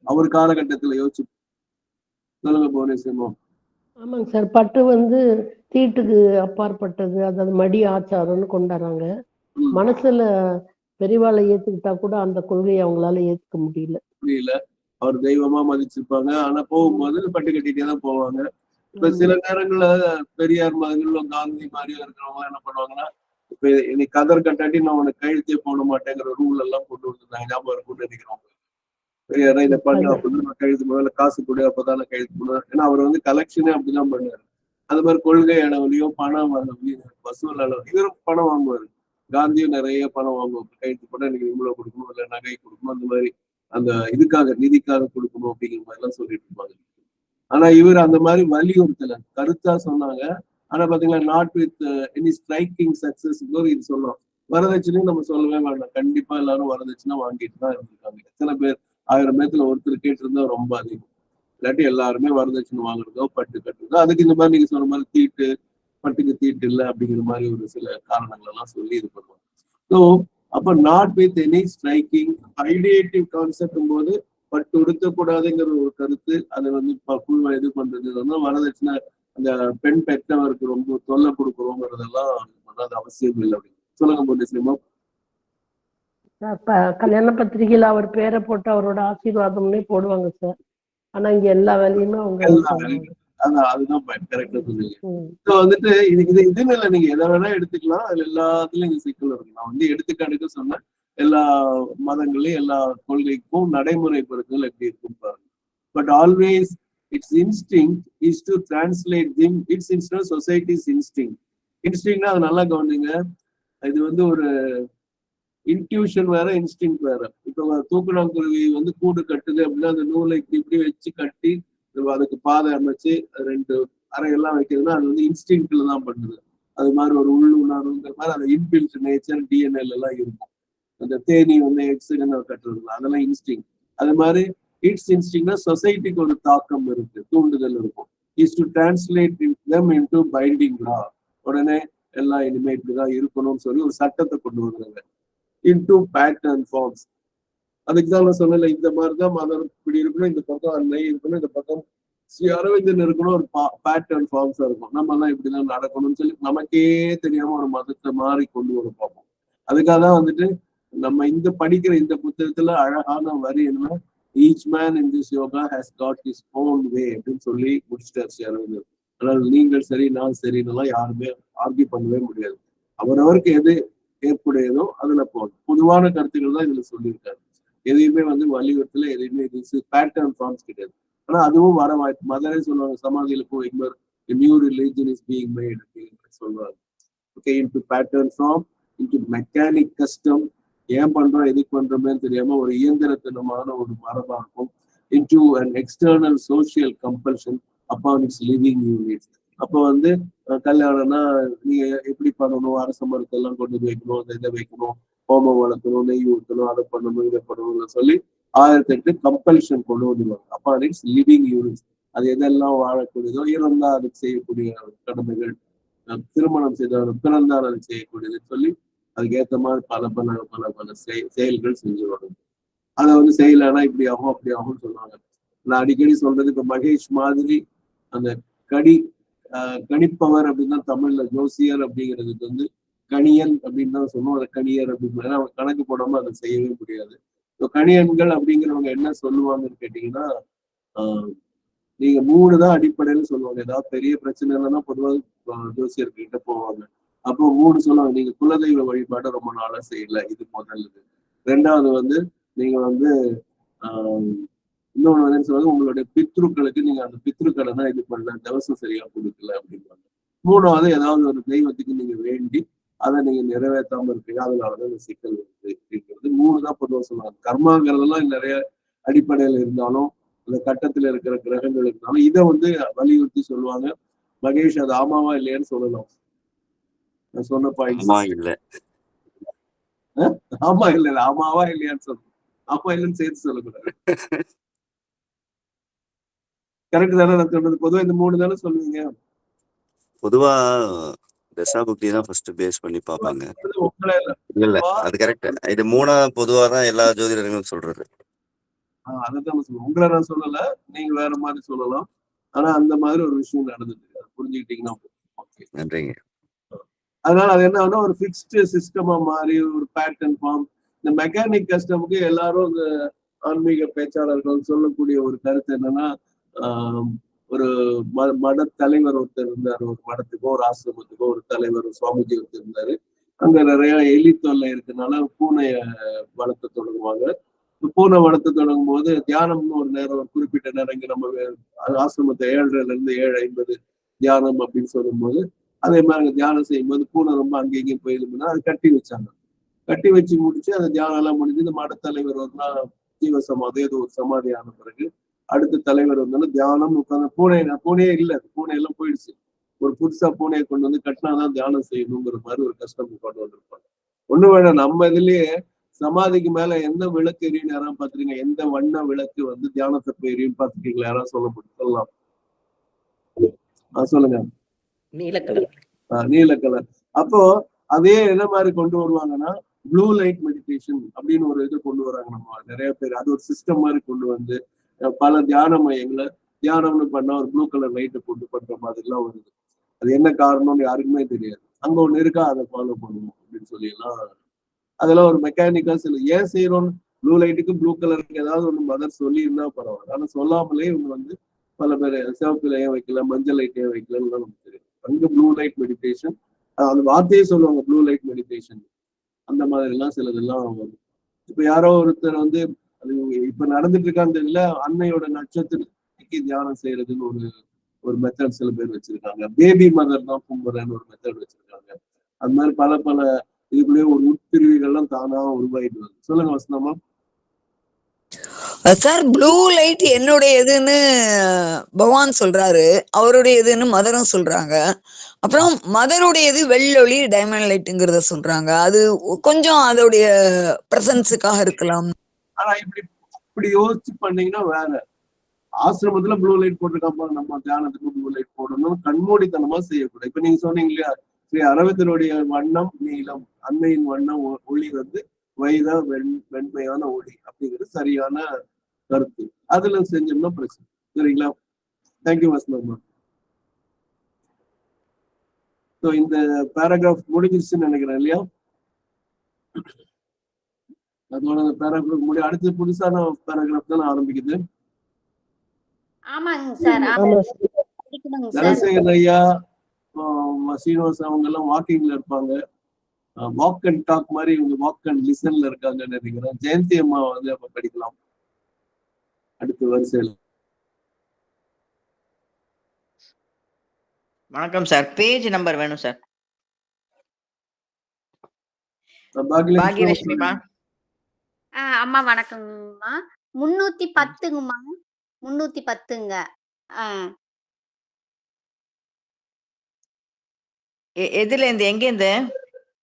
அவர் காலகட்டத்துல யோசிச்சு சொல்லுங்க புவனேஸ்வரி.
ஆமாங்க சார். பட்டு வந்து தீட்டுக்கு அப்பாற்பட்டது, அதாவது மடி ஆச்சாரம்னு கொண்டாடுறாங்க. மனசுல பெரியவாளை ஏத்துக்கிட்டா கூட அந்த கொள்கையை அவங்களால ஏத்துக்க முடியல.
அவர் தெய்வமா மதிச்சிருப்பாங்க, ஆனா போகும்போது பட்டு கட்டிட்டே தான் போவாங்க. இப்ப சில நேரங்கள்ல பெரியார் மாதிரியும் காந்தி மாதிரியும் இருக்கிறவங்க என்ன பண்ணுவாங்கன்னா, இப்ப இன்னைக்கு கதர் கட்டாட்டி நான் உனக்கு கையெழுத்தே போட மாட்டேங்கிற ரூல் எல்லாம் கொண்டு வந்துருந்தாங்க. ஞாபகம் இருக்கும்னு நினைக்கிறோம். பெரியாரா இதை பண்ண அப்படின்னு கையெழுத்து முதல்ல காசு கொடு அப்பதான் கையெழுத்து போடுவேன். ஏன்னா அவர் வந்து கலெக்ஷனே அப்படிதான் பண்ணாரு. அது மாதிரி கொள்கை அளவுலயோ பணம் வசூல் அளவு இவரும் பணம் வாங்குவாரு. காந்தியும் நிறைய பணம் வாங்குவாங்க. கையெழுத்து போட எனக்கு இவ்வளவு கொடுக்கணும், இல்ல நகை கொடுக்கணும், அந்த மாதிரி அந்த இதுக்காக நிதிக்காக கொடுக்கணும் அப்படிங்கிற மாதிரி எல்லாம் சொல்லிட்டு இருப்பாங்க. ஆனா இவர் அந்த மாதிரி வலியுறுத்தல, கருத்தா சொன்னாங்க. ஆனா பாத்தீங்களா, not with any striking success இது சொல்லலாம். வரதட்சணையும் நம்ம சொல்லவே வேண்டாம், கண்டிப்பா எல்லாரும் வரதட்சணை வாங்கிட்டு தான் இருந்திருக்காங்க. எத்தனை பேர் 1000 பேர்த்துல ஒருத்தர் கேட்டிருந்தா ரொம்ப அதிகம். இல்லாட்டி எல்லாருமே வரதட்சணை வாங்குறதோ பட்டு கட்டுறதோ. அதுக்கு இந்த மாதிரி நீங்க சொன்ன மாதிரி தீட்டு, பட்டுக்கு தீட்டு இல்லை அப்படிங்கிற மாதிரி ஒரு சில காரணங்கள் எல்லாம் சொல்லி இது பண்ணுவாங்க. ஸோ அப்ப not with any striking ideative concept போது பட்டு உடுத்தக்கூடாதுங்கிற ஒரு கருத்து, அதை வந்து புழுவை இது பண்றது வந்து வரதட்சணை அந்த பெண் பெற்றவருக்கு ரொம்ப தொல்லை கொடுக்குறோங்கிறதெல்லாம் பண்ணாத அவசியம் இல்லை அப்படின்னு சொல்லுங்க புவனேஸ்வரி.
கல்யாண பத்திரிகையில அவர் பேரை போட்டு அவரோட ஆசீர்வாதம்னே போடுவாங்க சார். ஆனா இங்க எல்லா வேலையுமே அவங்க தான்
எல்லா
செய்வாங்க.
வேலையும் அதுதான் கரெக்டா சொன்னீங்க.
ம்.
ஸோ வந்துட்டு இதுன்னு இல்லை, நீங்க எதை வேணா எடுத்துக்கலாம். அதுல எல்லாத்துலயும் இங்க சிக்கல் இருக்கு. நான் வந்து எடுத்துக்காட்டுக்கு சொன்னேன், எல்லா மதங்களையும் எல்லா கொள்கைக்கும் நடைமுறைப்படுத்துதல் எப்படி இருக்கும் பாருங்க. But always it's instinct is to translate them it's instinct society's instinct. இன்ஸ்டிங்னா அது நல்லா கவனிங்க. இது வந்து ஒரு இன்ட்யூஷன் வேற, இன்ஸ்டிங் வேற. இப்போ தூக்குநாங்குருவி வந்து கூடு கட்டுது அப்படின்னா அந்த நூலை இப்படி இப்படி வச்சு கட்டி அதுக்கு பாதை அமைச்சு 2 அறையெல்லாம் வைக்கிறதுனா அது வந்து இன்ஸ்டிங்க்ல தான் பண்ணுது. அது மாதிரி ஒரு உள்ளுணர்வுங்கிற மாதிரி அந்த இன்பில்ட் நேச்சர் டிஎன்எல் எல்லாம் இருக்கும். அந்த தேனி வந்து எக்ஸிடென்ட் கட்டுறது அதெல்லாம் இன்ஸ்டிங். அது மாதிரி இட்ஸ் இன்ஸ்டிங்னா சொசைட்டிக்கு ஒரு தாக்கம் இருக்கு, தூண்டுதல் இருக்கும். Is to translate them into binding law. உடனே எல்லாம் இனிமே இப்படிதான் இருக்கணும்னு சொல்லி ஒரு சட்டத்தை கொண்டு வருவாங்க. into pattern forms. அதுக்கு தான் நான் சொன்னல, இந்த மாதிரிதான் மதம் இப்படி இருக்கணும், இந்த பக்கம் அன்னை இருக்கணும், இந்த பக்கம் ஸ்ரீ அரவிந்தன் இருக்கணும், ஒரு பேட்டர்ன் ஃபார்ம்ஸா இருக்கும். நம்ம எல்லாம் இப்படிதான் நடக்கணும்னு சொல்லி நமக்கே தெரியாம ஒரு மதத்தை மாறி கொண்டு வர பார்ப்போம். அதுக்காக தான் வந்துட்டு நம்ம இந்த படிக்கிற இந்த புத்தகத்துல அழகான வரி என்ன, each man in this yoga has God his own way அப்படின்னு சொல்லி முடிச்சிட்டார் ஸ்ரீ அரவிந்தர். அதனால நீங்கள் சரி நான் சரின்னெல்லாம் யாருமே ஆர்கியூ பண்ணவே முடியாது. அவரவருக்கு எது ஏற்புடையதோ அதுல போகணும். பொதுவான கருத்துக்கள் தான் இதுல சொல்லியிருக்காரு. எதையுமே வந்து வலியுறுத்தல, எதையுமே பேட்டர்ன் ஃபார்ம்ஸ் கிடையாது. ஆனா அதுவும் வர வாய்ப்பு. மதரே சொல்லுவாங்க, சமாதியில போய் new religion is being made அப்படின்னு சொல்லுவாங்க. Okay, into pattern form, into mechanic custom, ஏன் பண்றோம் எதுக்கு பண்றோமே தெரியாம ஒரு இயந்திரத்தனமான ஒரு மரபா இருக்கும். Into an external social compulsion upon its living units. அப்போ வந்து கல்யாணம்னா நீங்க எப்படி பண்ணணும், அரச மரத்தெல்லாம் கொண்டு வைக்கணும், இதை வைக்கணும், ஹோமம் வளர்க்கணும், நெய் ஊற்றணும், அதை பண்ணணும் இதை பண்ணணும்னு சொல்லி 1008 கம்பல்ஷன் கொண்டு வந்துடுவாங்க. அப்போ இட்ஸ் லிவிங் யூனிட்ஸ். அது எதெல்லாம் வாழக்கூடியதோ, இறந்தா அதுக்கு செய்யக்கூடிய கடமைகள், திருமணம் செய்தவர் பிறந்தால் அதுக்கு செய்யக்கூடியதுன்னு சொல்லி அதுக்கு ஏற்ற மாதிரி பல பல பல பல செயல்கள் செஞ்சுருவாங்க. அதை வந்து செய்யலைன்னா இப்படி ஆகும் அப்படி ஆகும்னு சொல்லுவாங்க. நான் அடிக்கடி சொல்றது, இப்ப மகேஷ் மாதிரி அந்த கணிப்பவர் அப்படின்னா தமிழ்ல ஜோசியர் அப்படிங்கிறதுக்கு வந்து கணியன் அப்படின்னு தான் சொல்லுவோம். அதை கணியர் அப்படின்னு அவங்க கணக்கு போடாம அதை செய்யவே முடியாது. கணியன்கள் அப்படிங்கிறவங்க என்ன சொல்லுவாங்கன்னு கேட்டீங்கன்னா, நீங்க 3 தான் அடிப்படைன்னு சொல்லுவாங்க. ஏதாவது பெரிய பிரச்சனை இல்லைன்னா பொதுவாக ஜோசியர்கிட்ட போவாங்க. அப்போ 3 சொல்லுவாங்க. நீங்க குலதெய்வ வழிபாட்டை ரொம்ப நாளா செய்யல, இது முதல்ல. 2வது வந்து நீங்க வந்து இன்னொன்று வந்து சொல்லுவாங்க, உங்களுடைய பித்ருக்களுக்கு நீங்க அந்த பித்ருக்களை இது பண்ணல, தவசம் சரியா கொடுக்கல அப்படின்பாங்க. 3வது ஏதாவது ஒரு தெய்வத்துக்கு நீங்க வேண்டி அதை நீங்க நிறைவேற்றாம இருக்கீங்க, அதனாலதான் இந்த சிக்கல் வருது அப்படிங்கிறது 3 தான் பொதுவாக சொல்லுவாங்க. கர்மாங்கிறதெல்லாம் நிறைய அடிப்படையில இருந்தாலும் அந்த கட்டத்துல இருக்கிற கிரகங்கள் இருந்தாலும் இதை வந்து வலியுறுத்தி சொல்லுவாங்க. மகேஷ் அது ஆமாவா இல்லையான்னு சொல்லலாம். நான் சொன்ன பாயிண்ட் ஆமா இல்ல ஆமாவா இல்லையான்னு சொல்லணும். ஆமா இல்லைன்னு சேர்த்து சொல்லக்கூடாது. கரெக்ட் தானே நான் சொல்றது? பொதுவா இந்த 3 தானே சொல்லுவீங்க.
பொதுவா தசாபுக்தி தான் ஃபர்ஸ்ட் பேஸ் பண்ணி பார்ப்பாங்க. இல்ல அது கரெக்ட். இது 3 பொதுவா தான் எல்லா ஜோதிடர்களும் சொல்றது.
அதான் சொல்லுவேன். உங்களை நான் சொல்லல, நீங்க வேற மாதிரி சொல்லலாம். ஆனா அந்த மாதிரி ஒரு விஷயம் நடந்தது, புரிஞ்சுக்கிட்டீங்கன்னா
நன்றிங்க.
அதனால அது என்ன ஆகுனா ஒரு ஃபிக்ஸ்டு சிஸ்டமா மாறி ஒரு பேட்டர்ன் ஃபார்ம். இந்த மெக்கானிக் கஸ்டமுக்கு எல்லாரும் இந்த ஆன்மீக பேச்சாளர்கள் சொல்லக்கூடிய ஒரு கருத்து என்னன்னா, ஒரு மட தலைவர் ஒருத்தர் இருந்தார். ஒரு மடத்துக்கோ ஒரு ஆசிரமத்துக்கோ ஒரு தலைவர் சுவாமிஜி ஒருத்தர் இருந்தாரு. அங்க நிறைய எலி தொல்லை இருக்கனால பூனைய வளர்த்த தொடங்குவாங்க. பூனை வளர்த்து தொடங்கும் போது தியானம்னு ஒரு நேரம், ஒரு குறிப்பிட்ட நேரம் இங்க நம்ம ஆசிரமத்தை 7:30 to 7:50 தியானம் அப்படின்னு சொல்லும் போது அதே மாதிரி தியானம் செய்யும் போது பூனை ரொம்ப அங்கே இங்கேயும் போயிருந்ததுன்னா அதை கட்டி வச்சாங்க. கட்டி வச்சு முடிச்சு அந்த தியானம் எல்லாம் முடிஞ்சு இந்த மடத்தலைவர் வந்து ஜீவ சமாதி ஏதோ ஒரு சமாதி ஆன பிறகு அடுத்த தலைவர் வந்தாலும் தியானம் உட்காந்து பூனையே இல்லை, பூனையெல்லாம் போயிடுச்சு. ஒரு புதுசா பூனையை கொண்டு வந்து கட்டினாதான் தியானம் செய்யணுங்கிற மாதிரி ஒரு கஷ்டம் கொண்டு வந்திருப்பாங்க. ஒண்ணு வேணாம், நம்ம இதுலயே சமாதிக்கு மேல எந்த விளக்கு எரியும் யாராவது பாத்துருங்க, எந்த வண்ண விளக்கு வந்து தியானத்தை போய் எரியும் பாத்துருக்கீங்களா? யாராவது சொல்லலாம். சொல்லுங்க. நீல கலர். அப்போ அதே என்ன மாதிரி கொண்டு வருவாங்கன்னா ப்ளூ லைட் மெடிடேஷன் அப்படின்னு ஒரு இது கொண்டு வராங்க. நம்ம நிறைய பேர் அது ஒரு சிஸ்டம் மாதிரி கொண்டு வந்து பல தியான மையங்களை தியானம்னு பண்ணா ஒரு ப்ளூ கலர் லைட்டை போட்டு பண்ற மாதிரி எல்லாம் வருது. அது என்ன காரணம்னு யாருக்குமே தெரியாது. அங்க ஒண்ணு இருக்கா, அதை ஃபாலோ பண்ணுவோம் அப்படின்னு சொல்லி எல்லாம் அதெல்லாம் ஒரு மெக்கானிக்கா சில ஏன் செய்யறோம்னு ப்ளூ லைட்டுக்கு ப்ளூ கலருக்கு ஏதாவது ஒன்று மதர் சொல்லி இருந்தா பரவாயில்ல. ஆனா சொல்லாமலே இவங்க வந்து பல பேர் சிவப்புல ஏன் வைக்கல, மஞ்சள் லைட் ஏன் வைக்கலன்னு நமக்கு தெரியும். அங்க ப்ளூ லைட் மெடிடேஷன், அந்த வார்த்தையே சொல்லுவாங்க ப்ளூ லைட் மெடிடேஷன். அந்த மாதிரி எல்லாம் சிலதெல்லாம் வரும். இப்ப யாரோ ஒருத்தர் வந்து அது இப்ப நடந்துட்டு இருக்கான்னு தெரியல, அன்னையோட நட்சத்திரத்துக்கு தியானம் செய்யறதுன்னு ஒரு மெத்தட் சில பேர் வச்சிருக்காங்க. பேபி மதர் தான் கும்புறன்னு ஒரு மெத்தட் வச்சிருக்காங்க. அது மாதிரி பல இதுக்குள்ளேயே ஒரு உட்பிரிவுகள்லாம் தானா உருவாயிட்டு வருது. சொல்லுங்க வசனமா.
சார் ப்ளூ லைட் என்னுடையதுன்னு பகவான் சொல்றாரு, அவருடையதுன்னு மதரும் சொல்றாங்க. அப்புறம் மதருடையது வெள்ளொளி டைமண்ட் லைட்டுங்கிறத சொல்றாங்க. அது கொஞ்சம் அதோடைய பிரசன்ஸுக்காக இருக்கலாம்.
ஆனா இப்படி யோசிச்சு பண்ணீங்கன்னா வேற. ஆசிரமத்துல ப்ளூ லைட் போட்டிருக்காப்பா, நம்ம தியானத்துக்கு ப்ளூ லைட் போடணும், கண்மூடித்தனமா செய்யக்கூடாது. இப்ப நீங்க சொன்னீங்க இல்லையா, ஸ்ரீ அரவிந்தருடைய வண்ணம் நீளம், அன்னையின் வண்ணம் ஒளி வந்து வைதா வெண்மையான ஒளி அப்படிங்கிறது சரியான கருத்து. அதுல செஞ்சோம்னா பிரச்சனை. சரிங்களா? தேங்க்யூ வசனம்மா. இந்த பேராகிராஃப் முடிஞ்சிருச்சுன்னு நினைக்கிறேன் இல்லையா? அதோட பேராகிராஃப் முடிய அடுத்து புதுசான பேராகிராஃப் தானே ஆரம்பிக்குது.
ஆமாங்க சார்.
தனசேகர் ஐயா, சீனிவாஸ் அவங்க எல்லாம் வாக்கிங்ல இருப்பாங்க. வாக் அண்ட் டாக் மாதிரி இவங்க வாக் அண்ட் லிசன்ல இருக்காங்கன்னு நினைக்கிறேன். ஜெயந்தி அம்மா வந்து அப்ப படிக்கலாம் அடுத்த வரிசையில்.
வணக்கம் சார், பேஜ் நம்பர் வேணும் சார்.
பாகியலட்சுமிமா.
அம்மா வணக்கம்மா. 310ங்கம்மா. 310ங்க.
எதுல இருந்து எங்க இருந்து?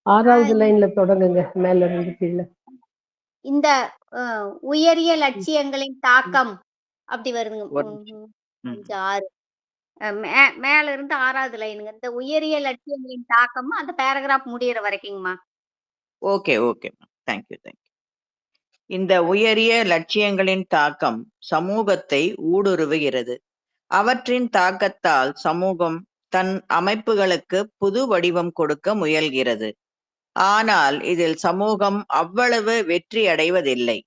6வது லைன்ல தொடங்குங்க, மேல இருந்து கீழே.
இந்த உயரிய லட்சியங்களின் தாக்கம் அப்படி வருதுங்க. 6 மேல இருந்து 6வது லைனுங்க. இந்த உயரிய லட்சியங்களின் தாக்கம் அந்த பேராகிராஃப் முடியற வரைக்குங்கம்மா.
Okay okay, thank you thank you. இந்த உயரிய லட்சியங்களின் தாக்கம் சமூகத்தை ஊடுருவுகிறது. அவற்றின் தாக்கத்தால் சமூகம் தன் அமைப்புகளுக்கு புது வடிவம் கொடுக்க முயல்கிறது. ஆனால் இதில் சமூகம் அவ்வளவு வெற்றி அடைவதில்லை.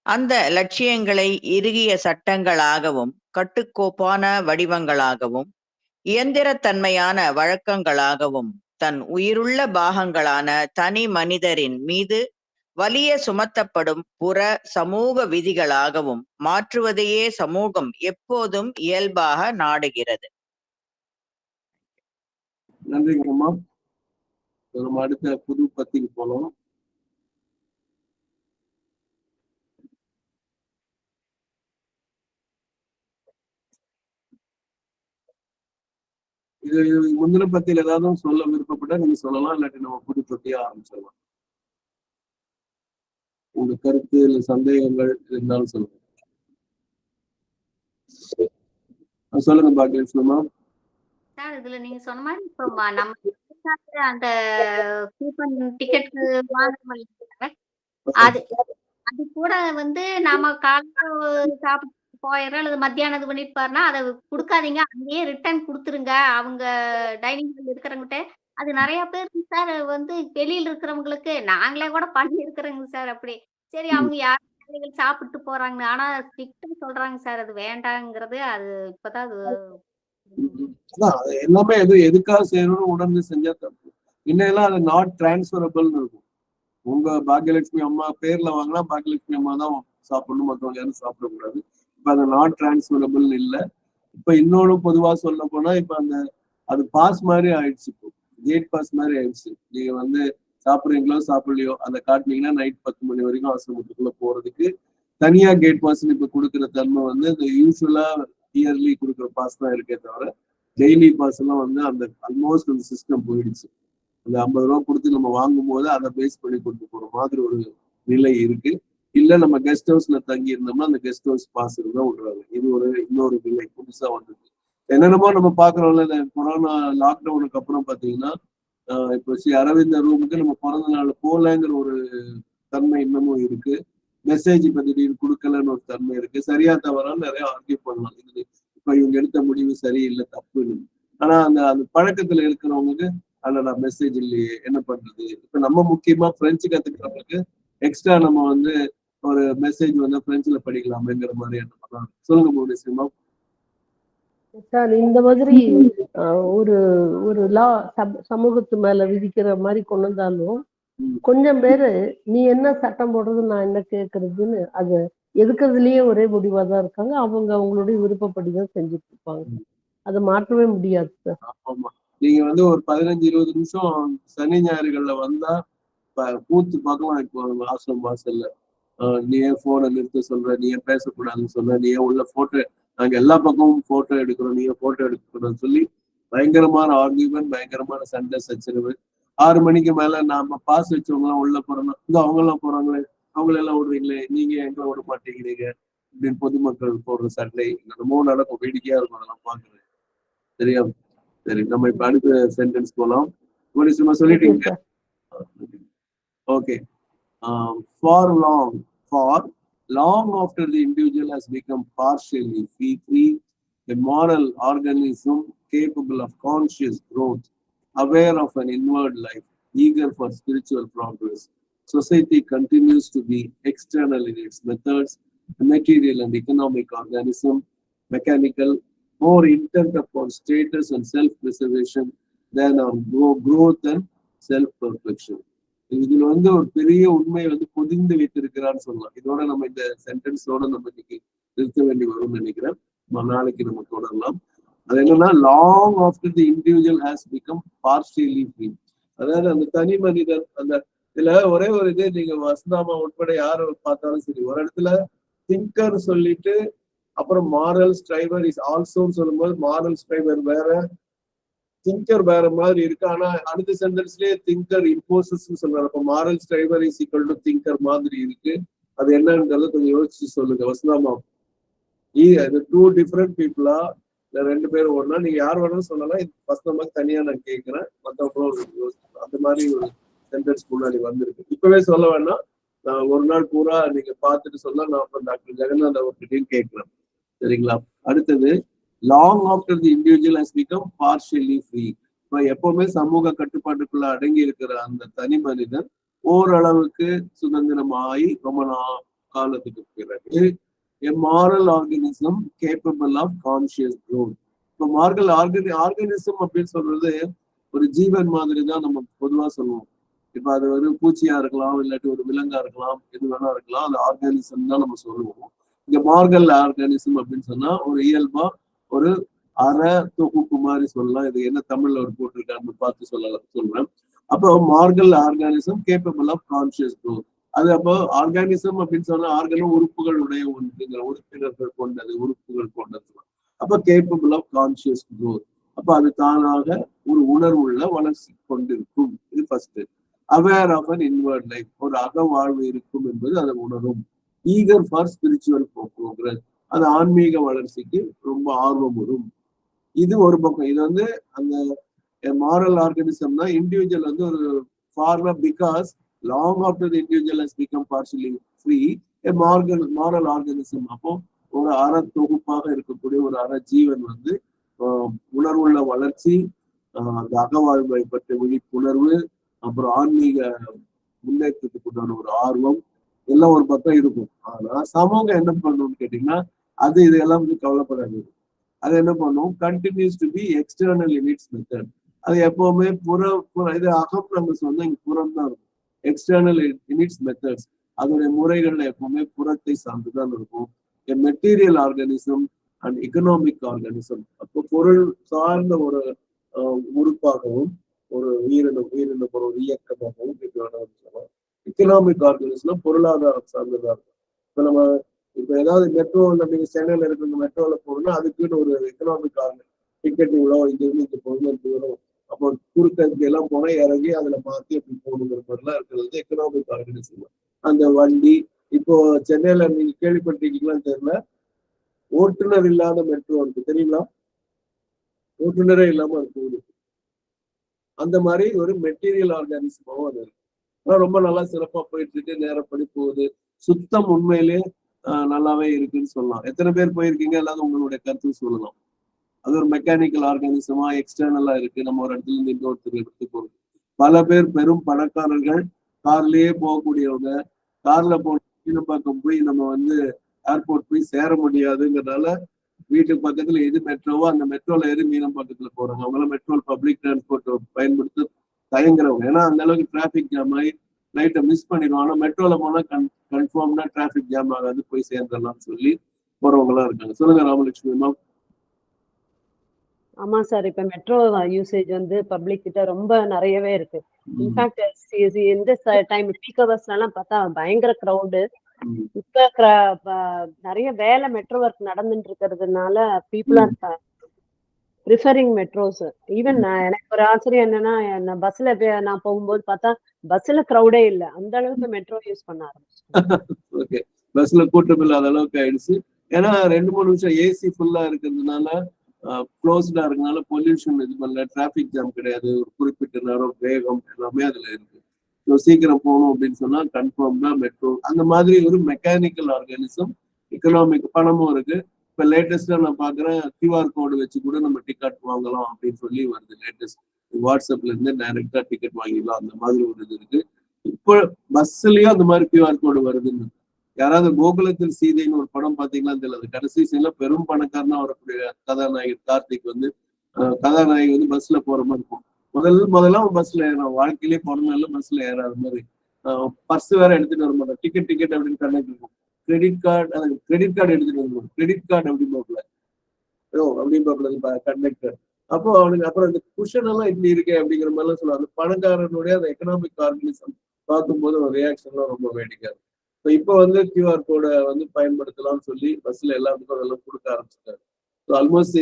அந்த லட்சியங்களை இறுகிய சட்டங்களாகவும் கட்டுக்கோப்பான வடிவங்களாகவும் இயந்திரத்தன்மையான வழக்கங்களாகவும் தன் உயிருள்ள பாகங்களான தனி மனிதரின் மீது வலிய சுமத்தப்படும் புற சமூக விதிகளாகவும் மாற்றுவதையே சமூகம் எப்போதும் இயல்பாக நாடுகிறது.
நன்றிங்கம்மா. நம்ம அடுத்த புது பத்திக்கு போனோம். இது முந்தின பத்தியில ஏதாவது சொல்ல விருப்பப்பட்டா நீங்க சொல்லலாம், இல்லாட்டி நம்ம புது பத்தியா ஆரம்பிச்சிடலாம். உங்க கருத்து இல்ல சந்தேகங்கள் இருந்தாலும் சொல்லுங்க. சொல்லுங்க பாக்கியலட்சுமிமா.
சார் இதுல நீங்க சொன்ன மாதிரி இப்போ நம்ம அந்த கூப்பன் டிக்கெட் வாங்குறோம், அது அது கூட வந்து நாம காலையில சாப்பிட்டு போயிடுறோம் அல்லது மத்தியானம் பண்ணிருப்பாருன்னா அதை கொடுக்காதீங்க, அங்கேயே ரிட்டர்ன் கொடுத்துருங்க அவங்க டைனிங் ஹால் இருக்கிறவங்கிட்ட. அது நிறைய பேர் சார் வந்து வெளியில இருக்கிறவங்களுக்கு நாங்களே கூட பண்ணி இருக்கிறோங்க சார். அப்படி சரி அவங்க யார் சாப்பிட்டு போறாங்க, ஆனா ஸ்ட்ரிக்டா சொல்றாங்க சார் அது வேண்டாங்கிறது. அது இப்பதான் அது
எல்லாமே எதுக்காக செய்யணும்னு உணர்ந்து செஞ்சா தப்பு. இன்னெல்லாம் அது நாட் டிரான்ஸ்பரபிள்னு இருக்கும். உங்க பாக்கியலட்சுமி அம்மா பேர்ல வாங்கினா பாக்கியலட்சுமி அம்மா தான் சாப்பிடணும், மற்றவங்க யாரும் சாப்பிடக்கூடாது. இப்ப அது நாட் டிரான்ஸ்பரபிள் இல்லை. இப்ப இன்னொன்னு பொதுவா சொல்ல போனா இப்ப அது பாஸ் மாதிரி ஆயிடுச்சு. இப்போ கேட் பாஸ் மாதிரி ஆயிடுச்சு. நீங்க வந்து சாப்பிடுறீங்களோ சாப்பிடலையோ அதை காட்டினீங்கன்னா நைட் 10 மணி வரைக்கும் ஆசிரமத்துக்குள்ள போறதுக்கு தனியா கேட் பாஸ் இப்ப கொடுக்குற தன்மை வந்து இந்த யூஸ்வலா இயர்லி கொடுக்குற பாஸ் தான் இருக்கே தவிர டெய்லி பாஸ் எல்லாம் வந்து அந்த ஆல்மோஸ்ட் அந்த சிஸ்டம் போயிடுச்சு. அந்த 50 ரூபா கொடுத்து நம்ம வாங்கும் போது அதை பேஸ் பண்ணி கொண்டு போற மாதிரி ஒரு நிலை இருக்கு. இல்ல நம்ம கெஸ்ட் ஹவுஸ்ல தங்கி இருந்தோம்னா அந்த கெஸ்ட் ஹவுஸ் பாஸ் இருந்தா விடுறாங்க. இது இன்னொரு நிலை புதுசா வந்தது. என்னென்னமோ நம்ம பாக்குறோம்ல, இந்த கொரோனா லாக்டவுனுக்கு அப்புறம் பாத்தீங்கன்னா இப்போ ஸ்ரீ அரவிந்த ரூமுக்கு நம்ம பிறந்த நாள் போலங்கிற ஒரு தன்மை இன்னமும் இருக்கு. மெசேஜ் இப்ப திடீர்னு கொடுக்கலன்னு ஒரு தன்மை இருக்கு. சரியா தவறான்னு நிறைய ஆர்கியூ பண்ணலாம். இது இப்ப இவங்க எடுத்த முடிவு சரியில்லை, தப்பு இல்லை. ஆனா அந்த பழக்கத்துல இருக்கிறவங்களுக்கு ஆனா மெசேஜ் இல்லையே என்ன பண்றது. இப்ப நம்ம முக்கியமா பிரெஞ்சு கத்துக்கிறவங்களுக்கு எக்ஸ்ட்ரா நம்ம வந்து ஒரு மெசேஜ் வந்து பிரெஞ்சுல படிக்கலாமேங்கிற மாதிரி என்ன பண்ணலாம். சொல்லுங்க புவனேஸ்வரிமா.
சார் இந்த மாதிரி ஒரு ஒரு லா சமூகத்து மேல விதிக்கிற மாதிரி கொண்டு வந்தாலும் கொஞ்சம் பேரு நீ என்ன சட்டம் போடுறது நான் என்ன கேட்கறதுன்னு அது எதுக்குறதுலயே ஒரே முடிவா தான் இருக்காங்க. அவங்க அவங்களுடைய விருப்பப்படிதான் செஞ்சுட்டு இருப்பாங்க. அதை மாற்றவே முடியாது சார்.
ஆமா, நீங்க வந்து ஒரு 15-20 நிமிஷம் சனி ஞாயிறுகள்ல வந்தா கூத்து பார்க்கலாம். இப்போ ஆசிரம் வாசல்ல நீ ஏன் போனை நிறுத்த சொல்ற, நீ ஏன் பேசக்கூடாதுன்னு சொல்ற, நீ ஏன் உள்ள போட்டோ, நாங்க எல்லா பக்கமும் போட்டோ எடுக்கிறோம், நீ ஏன் போட்டோ எடுக்கக்கூடாதுன்னு சொல்லி பயங்கரமான ஆர்கியூமெண்ட், பயங்கரமான சண்டை சச்சரவு. 6 மணிக்கு மேல நாம பாஸ் வச்சவங்க எல்லாம் உள்ள போறோம்னா இந்த அவங்க எல்லாம் போறாங்களே, அவங்களெல்லாம் விடுறீங்களே, நீங்க எங்க விட மாட்டேங்கிறீங்க அப்படின்னு பொதுமக்கள் போடுற சண்டை என்னமோ நடக்கும். வேடிக்கையா இருக்கும் அதெல்லாம் பாக்குறது. சரியா? சரி, நம்ம இப்ப அடுத்த சென்டென்ஸ் போலாம். சும்மா சொல்லிட்டீங்க. Okay. For long after the individual has become partially free, a moral organism capable of conscious growth, aware of an inward life, eager for spiritual progress. Society continues to be external in its methods, material and economic organism, mechanical, more intent upon status and self-preservation than on growth and self-perfection. இதுல வந்து ஒரு பெரிய உண்மை வந்து பொதிந்து வைத்திருக்கிறான்னு சொல்லலாம். இதோட நம்ம இந்த சென்டென்ஸோட நம்ம இன்னைக்கு நிறுத்த வேண்டி வரும்னு நினைக்கிறேன். நாளைக்கு நம்ம தொடரலாம். அது என்னன்னா, long after the individual has become partially free. அதாவது அந்த தனி மனிதன், அந்த இதுல ஒரே ஒரு இது, நீங்க வசந்தாமா உட்பட யாரை பார்த்தாலும் சரி, ஒரு இடத்துல திங்கர் சொல்லிட்டு அப்புறம் மாரல் ஸ்ட்ரைவர் இஸ் ஆல்சோன்னு சொல்லும்போது மாரல் ஸ்ட்ரைவர் வேற, திங்கர் வேற மாதிரி இருக்கு. ஆனா அடுத்த சென்டென்ஸ்லயே திங்கர் இம்போசஸ் சொல்றாரு. அப்ப moral striver is equal to thinker மாதிரி இருக்கு. அது என்னன்றது கொஞ்சம் யோசிச்சு சொல்லுங்க வசந்தாமா. இது 2 டிஃபரெண்ட் பீப்புளா இல்ல 2 பேரும் ஒண்ணா? நீங்க யார் வேணும்னு சொல்லலாம். வசந்தமா தனியா நான் கேட்கிறேன், மற்றவங்களும் யோசிக்கலாம். அந்த மாதிரி ஒரு சென்டென்ஸ் முன்னாடி வந்திருக்கு. இப்பவே சொல்ல வேணாம், நான் ஒரு நாள் பூரா நீங்க பார்த்துட்டு சொல்ல நான் அப்புறம் டாக்டர் ஜெகநாத் அவர்கிட்டையும் கேட்கிறேன். சரிங்களா? அடுத்தது, long after the individual has become partially free. இப்ப எப்பவுமே சமூக கட்டுப்பாட்டுக்குள்ள அடங்கி இருக்கிற அந்த தனி மனிதன் ஓரளவுக்கு சுதந்திரமாகி ரொம்ப காலத்துக்கு பிறகு a moral organism capable of conscious growth. இப்போ மார்கல் ஆர்கனிசம் அப்படின்னு சொல்றது ஒரு ஜீவன் மாதிரி தான் நம்ம பொதுவா சொல்லுவோம். இப்ப அது வந்து பூச்சியா இருக்கலாம், இல்லாட்டி ஒரு விலங்கா இருக்கலாம், எது வேணா இருக்கலாம். அது ஆர்கானிசம் தான் நம்ம சொல்லுவோம். இங்க மார்கல் ஆர்கானிசம் அப்படின்னு சொன்னா ஒரு இயல்பா ஒரு அற தொகுப்பு மாதிரி சொல்லலாம். இது என்ன தமிழ்ல ஒரு போட்டிருக்காருன்னு பார்த்து சொல்றேன். அப்போ மார்கல் organism capable of conscious growth. அது அப்போ ஆர்கானிசம் அப்படின்னு சொன்னா ஆர்கனும் உறுப்புகளுடைய ஒன்றுங்கிற, உறுப்பினர்கள் கொண்டது, உறுப்புகள் கொண்டது. அப்ப கேப்பபிள் ஆஃப் கான்சியஸ் க்ரோத். அப்ப அது தானாக ஒரு உணர்வுள்ள வளர்ச்சி கொண்டிருக்கும். இது first. Aware of an inward life, ஒரு அக வாழ்வு இருக்கும் என்பது அதை உணரும். ஈகர் ஃபார் ஸ்பிரிச்சுவல் ப்ரோக்ரஸ், அது ஆன்மீக வளர்ச்சிக்கு ரொம்ப ஆர்வம் வரும். இது ஒரு பக்கம். இது வந்து அந்த மாரல் ஆர்கனிசம்னா இண்டிவிஜுவல் வந்து ஒரு pharma, because long after the individual has become partially free a moral organism. அப்போ ஒரு அற தொகுப்பாக இருக்கக்கூடிய ஒரு அற ஜீவன் வந்து உணர்வுள்ள வளர்ச்சி, அந்த அகவாழ்வை பற்றிய விழிப்புணர்வு, அப்புறம் ஆன்மீக முன்னேற்றத்துக்குண்டான ஒரு ஆர்வம் எல்லாம் ஒரு பக்கம் இருக்கும். ஆனா சமூகம் என்ன பண்ணணும்னு கேட்டீங்கன்னா, அது இதெல்லாம் வந்து கவலைப்படாது. அது என்ன பண்ணும், continues to be external in its method. அது எப்பவுமே இது அகம் நம்ம சொன்னா இங்க புறம் தான் இருக்கும். எக்ஸ்டர்னல் இன் இட்ஸ் மெத்தட்ஸ், அதோடைய முறைகள்ல எப்பவுமே புறத்தை சார்ந்துதான் இருக்கும். Material organism and economic organism, அப்போ பொருள் சார்ந்த ஒரு உறுப்பாகவும் ஒரு உயிரின ஒரு இயக்கமாகவும் சொல்லலாம். எக்கனாமிக் ஆர்கனைசேஷன் பொருளாதாரம் சார்ந்ததா இருக்கும். இப்ப ஏதாவது மெட்ரோல நீங்க சென்னையில இருக்கிற மெட்ரோல போகணும்னா அதுக்குன்னு ஒரு எக்கனாமிக் ஆர்கன் டிக்கெட் இவ்வளோ, இங்க இருந்து இங்க போகணும், அப்போ குறுக்கு எல்லாம் போனா இறங்கி அதுல மாத்தி அப்படி போகணுங்கிற மாதிரிலாம் இருக்கிறது வந்து எக்கனாமிக் ஆர்கனைசேஷன். அந்த வண்டி இப்போ சென்னையில நீங்க கேள்விப்பட்டிருக்கீங்களான்னு தெரியல, ஓட்டுநர் இல்லாத மெட்ரோ இருக்கு தெரியுங்களா? ஓட்டுநரே இல்லாம அது போகுது. அந்த மாதிரி ஒரு மெட்டீரியல் ஆர்கானிசமாவும் அது இருக்கு. ரொம்ப நல்லா சிறப்பா போயிட்டு இருக்கு, நேரப்படி போகுது, சுத்தம் உண்மையிலே நல்லாவே இருக்குன்னு சொல்லலாம். எத்தனை பேர் போயிருக்கீங்க? எல்லாரும் உங்களுடைய கருத்து சொல்லலாம். அது ஒரு மெக்கானிக்கல் ஆர்கானிசமா எக்ஸ்டர்னலா இருக்கு. நம்ம ஒரு இடத்துல இருந்து இன்னொருத்தர் எடுத்து போறது. பல பேர் பெரும் பணக்காரர்கள் கார்லயே போகக்கூடியவங்க, கார்ல மீனம்பாக்கம் போய் நம்ம வந்து ஏர்போர்ட் போய் சேர முடியாதுங்கிறதுனால வீட்டுக்கு பக்கத்துல எது மெட்ரோவோ அந்த மெட்ரோல ஏறி மீனம்பாக்கத்துல போறாங்க. அவங்களாம் மெட்ரோ பப்ளிக் டிரான்ஸ்போர்ட் பயன்படுத்த தயங்குறவங்க. ஏன்னா அந்த அளவுக்கு டிராபிக் ஜாம் ஆகி நைட்டை மிஸ் பண்ணிடுவோம். ஆனா மெட்ரோல போனா கன்ஃபார்ம்னா டிராபிக் ஜாம் ஆகாது, போய் சேர்ந்துடலாம்னு சொல்லி போறவங்க எல்லாம் இருக்காங்க. சொல்லுங்க ராமலட்சுமி மேம்.
ஆமா சார், இப்ப மெட்ரோ யூசேஜ் வந்து பப்ளிக் கிட்ட ரொம்ப நிறையவே இருக்கு. இன்ஃபேக்ட் இந்த டைம் பீக் ஹவர்ஸ்ல எல்லாம் பார்த்தா பயங்கர கிரௌடு. இப்ப நிறைய வேலை மெட்ரோ ஒர்க் நடந்துட்டு இருக்கிறதுனால people are preferring metros. Even எனக்கு ஒரு ஆச்சரியம் என்னன்னா, பஸ்ல நான் போகும்போது பார்த்தா பஸ்ல கிரௌடே இல்லை, அந்த அளவுக்கு மெட்ரோ யூஸ் பண்ண ஆரம்பிச்சு.
பஸ்ல கூட்டம் இல்லாத அளவுக்கு ஆயிடுச்சு. ஏன்னா 2-3 நிமிஷம் ஏசி ஃபுல்லா இருக்கிறதுனால, க்ளோஸ்டா இருக்கனால பொல்யூஷன் இது பண்ணல, டிராபிக் ஜாம் கிடையாது, ஒரு குறிப்பிட்ட நேரம் வேகம் எல்லாமே அதுல இருக்கு. சீக்கிரம் போகணும் அப்படின்னு சொன்னா கன்ஃபார்ம் தான் மெட்ரோ. அந்த மாதிரி ஒரு மெக்கானிக்கல் ஆர்கானிசம், எக்கனாமிக் பணமும் இருக்கு. இப்ப லேட்டஸ்டா நான் பாக்குறேன், QR கோடு வச்சு கூட நம்ம டிக்கெட் வாங்கலாம் அப்படின்னு சொல்லி வருது. லேட்டஸ்ட் வாட்ஸ்அப்ல இருந்து டைரக்டா டிக்கெட் வாங்கிடலாம், அந்த மாதிரி ஒரு இது இருக்கு. இப்போ பஸ்லயும் அந்த மாதிரி QR கோடு வருதுன்னு. யாராவது கோகுலத்தில் சீதைன்னு ஒரு படம் பாத்தீங்கன்னா தெரியல, கடைசி சீன்ல பெரும் பணக்காரனா வரக்கூடிய கதாநாயகர் கார்த்திக் வந்து கதாநாயகி வந்து பஸ்ல போற மாதிரி இருக்கும். முதல்ல பஸ்ல ஏறான், வாழ்க்கையிலே போறதுனால பஸ்ல ஏறாத மாதிரி. பர்ஸ் வேற எடுத்துட்டு வர மாட்டோம், டிக்கெட் அப்படின்னு கணக்கு இருக்கும். கிரெடிட் கார்டு எடுத்துட்டு வருவோம், கிரெடிட் கார்டு அப்படின்னு பார்க்கல அப்படின்னு பார்க்கல கண்டக்டர். அப்போ அவனுக்கு அப்புறம் இந்த குஷன் எல்லாம் இப்படி இருக்கே அப்படிங்கிற மாதிரி எல்லாம் சொல்லுவாங்க. பணக்காரனுடைய அந்த எக்கனாமிக் ஆர்கனிசம் பார்க்கும்போது ஒரு ரியாக்ஷன் எல்லாம் ரொம்ப வேடிக்கை. இப்போ வந்து QR கோடை வந்து பயன்படுத்தலாம்னு சொல்லி பஸ்ல எல்லாத்துக்கும் அதெல்லாம் கொடுக்க ஆரம்பிச்சிட்டாரு. ஸோ ஆல்மோஸ்ட்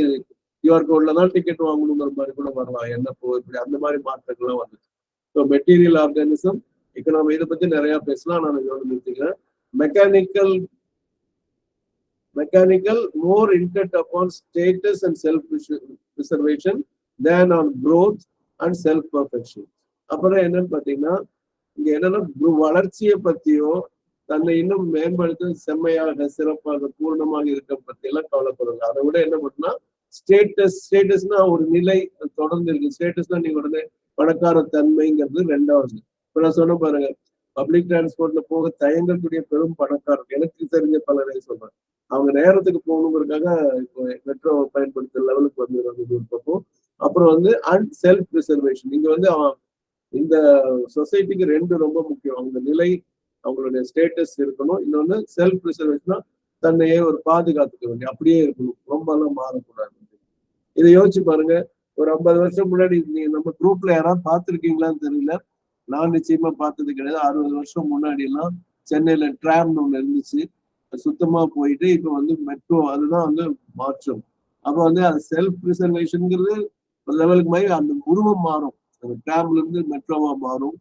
QR கோட்ல தான் டிக்கெட் வாங்கணுங்கிற மாதிரி கூட வரலாம். என்ன இப்படி அந்த மாதிரி மாற்றங்கள்லாம் வந்துச்சு. ஸோ மெட்டீரியல் ஆர்கானிசம், எக்கனாமி, இதை பத்தி நிறைய பேசலாம். நான் இதோட நிறுத்திக்கிறேன். Mechanical more intent upon status and self preservation than on growth and self perfection. அப்புறம் என்னன்னு பாத்தீங்கன்னா, இங்க என்னன்னா வளர்ச்சியை பத்தியோ தன்னை இன்னும் மேம்படுத்த செம்மையாக சிறப்பாக பூர்ணமாக இருக்க பத்தி எல்லாம் கவலைப்படுறது. அதை விட என்ன பண்ணா ஸ்டேட்டஸ்னா ஒரு நிலை தொடர்ந்து இருக்கு. ஸ்டேட்டஸ்னா நீங்க உடனே பணக்கார தன்மைங்கிறது ரெண்டாவது. இப்ப நான் சொன்ன பாருங்க, பப்ளிக் டிரான்ஸ்போர்ட்ல போக தயங்கக்கூடிய பெரும் பணக்காரர் எனக்கு தெரிஞ்ச பலரை சொல்றேன். அவங்க நேரத்துக்கு போகணுங்கிறதுக்காக இப்போ மெட்ரோ பயன்படுத்துற லெவலுக்கு வந்து இருக்கப்போ. அப்புறம் வந்து அண்ட் செல்ஃப் ப்ரிசர்வேஷன். இங்க வந்து இந்த சொசைட்டிக்கு 2 ரொம்ப முக்கியம். அவங்க நிலை, அவங்களுடைய ஸ்டேட்டஸ் இருக்கணும். இன்னொன்னு செல்ஃப் ப்ரிசர்வேஷனா தன்னையே ஒரு பாதுகாத்துக்க வேண்டிய, அப்படியே இருக்கணும், ரொம்ப எல்லாம் மாறக்கூடாது. இதை யோசிச்சு பாருங்க. ஒரு 50 வருஷம் முன்னாடி நீங்க நம்ம குரூப்ல யாராவது பார்த்துருக்கீங்களான்னு தெரியல, நான் நிச்சயமா பார்த்தது கிடையாது. 60 வருஷம் முன்னாடி எல்லாம் சென்னையில ட்ராம்னு ஒண்ணு இருந்துச்சு, சுத்தமா போயிட்டு இப்ப வந்து மெட்ரோ, அதுதான் வந்து மாற்றம். அப்ப வந்து அது செல்ஃப் ப்ரிசர்வேஷன்ங்கிறது ஒரு லெவலுக்கு மாதிரி அந்த உருவம் மாறும். அந்த ட்ராம்ல இருந்து மெட்ரோவா மாறும்.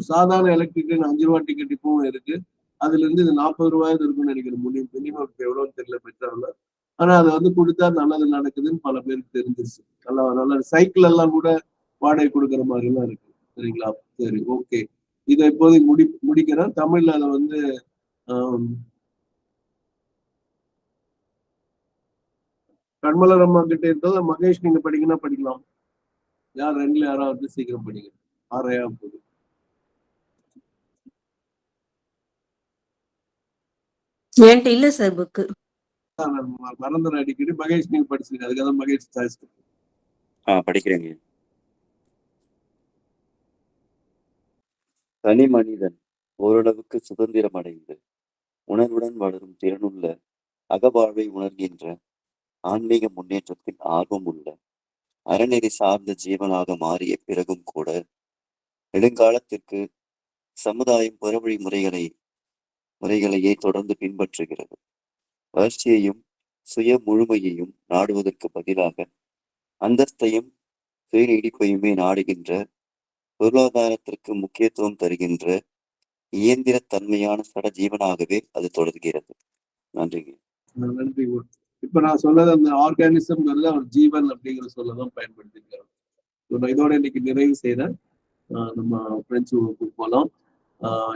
சாதாரண எலக்ட்ரிக் 5 ரூபா டிக்கெட் இப்பவும் இருக்கு. அதுல இருந்து இது 40 ரூபாய் இருக்குன்னு நினைக்கிறேன். மினிமம் எவ்வளவுன்னு தெரியல மெட்ரோல. ஆனா அதை வந்து கொடுத்தா நல்லது நடக்குதுன்னு பல பேருக்கு தெரிஞ்சிருச்சு. நல்ல சைக்கிள் எல்லாம் கூட வாடகை கொடுக்குற மாதிரி எல்லாம் இருக்கு. சரிங்களா? சரி, ஓகே. இதை இப்போதைக்கு முடிக்கிறேன். தமிழ்ல அதை வந்து கண்மலர் அம்மா கிட்ட இருக்கிறத மகேஷ் நீங்க படிக்கணும், படிக்கலாம். யார் 2ல யாராவது சீக்கிரம் படிங்க. 6 போகுது.
என்கிட்ட இல்ல சார் புக்கு.
மறந்துற அடிக்கடி. மகேஷ் நீங்க படிச்சிருக்கீங்க, அதுக்காக மகேஷ் சாய்ஸ்
படிக்கிறேங்க. தனி மனிதன் ஓரளவுக்கு சுதந்திரம் அடைந்து உணர்வுடன் வளரும் திறனுள்ள, அகவாழ்வை உணர்கின்ற, ஆன்மீக முன்னேற்றத்தின் ஆர்வம் உள்ள, அறநெறி சார்ந்த ஜீவனாக மாறிய பிறகும் கூட நெடுங்காலத்திற்கு சமுதாயம் புறவழி முறைகளையே தொடர்ந்து பின்பற்றுகிறது. வளர்ச்சியையும் சுய முழுமையையும் நாடுவதற்கு பதிலாக அந்தஸ்தையும் சுய நீடிப்பையுமே நாடுகின்ற, பொருளாதாரத்திற்கு முக்கியத்துவம் தருகின்ற இயந்திர தன்மையான சட ஜீவனாகவே அது தொடர்கிறது. நன்றிங்க.
நன்றி. இப்ப நான் சொன்னது அந்த ஆர்கானிசம் அவர் ஜீவன் அப்படிங்கிற சொல்லதான் பயன்படுத்திருக்கிறோம். இதோட இன்னைக்கு நிறைவு செய்யறேன். நம்ம பிரெஞ்சு வகுப்புக்கு போகலாம்.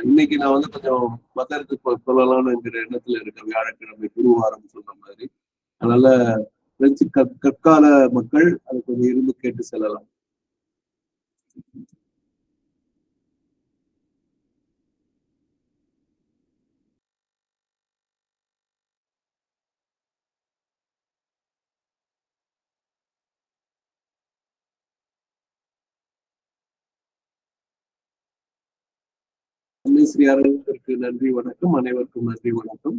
இன்னைக்கு நான் வந்து கொஞ்சம் மதருக்கு சொல்லலாம்னு என்கிற எண்ணத்துல இருக்க, வியாழக்கிழமை குருவாரம் சொன்ன மாதிரி. அதனால பிரெஞ்சு கற்கால மக்கள் அதை கொஞ்சம் இருந்து கேட்டு செல்லலாம். ஸ்ரீ அரவிந்தருக்கு நன்றி வணக்கம். அனைவருக்கும் நன்றி வணக்கம்.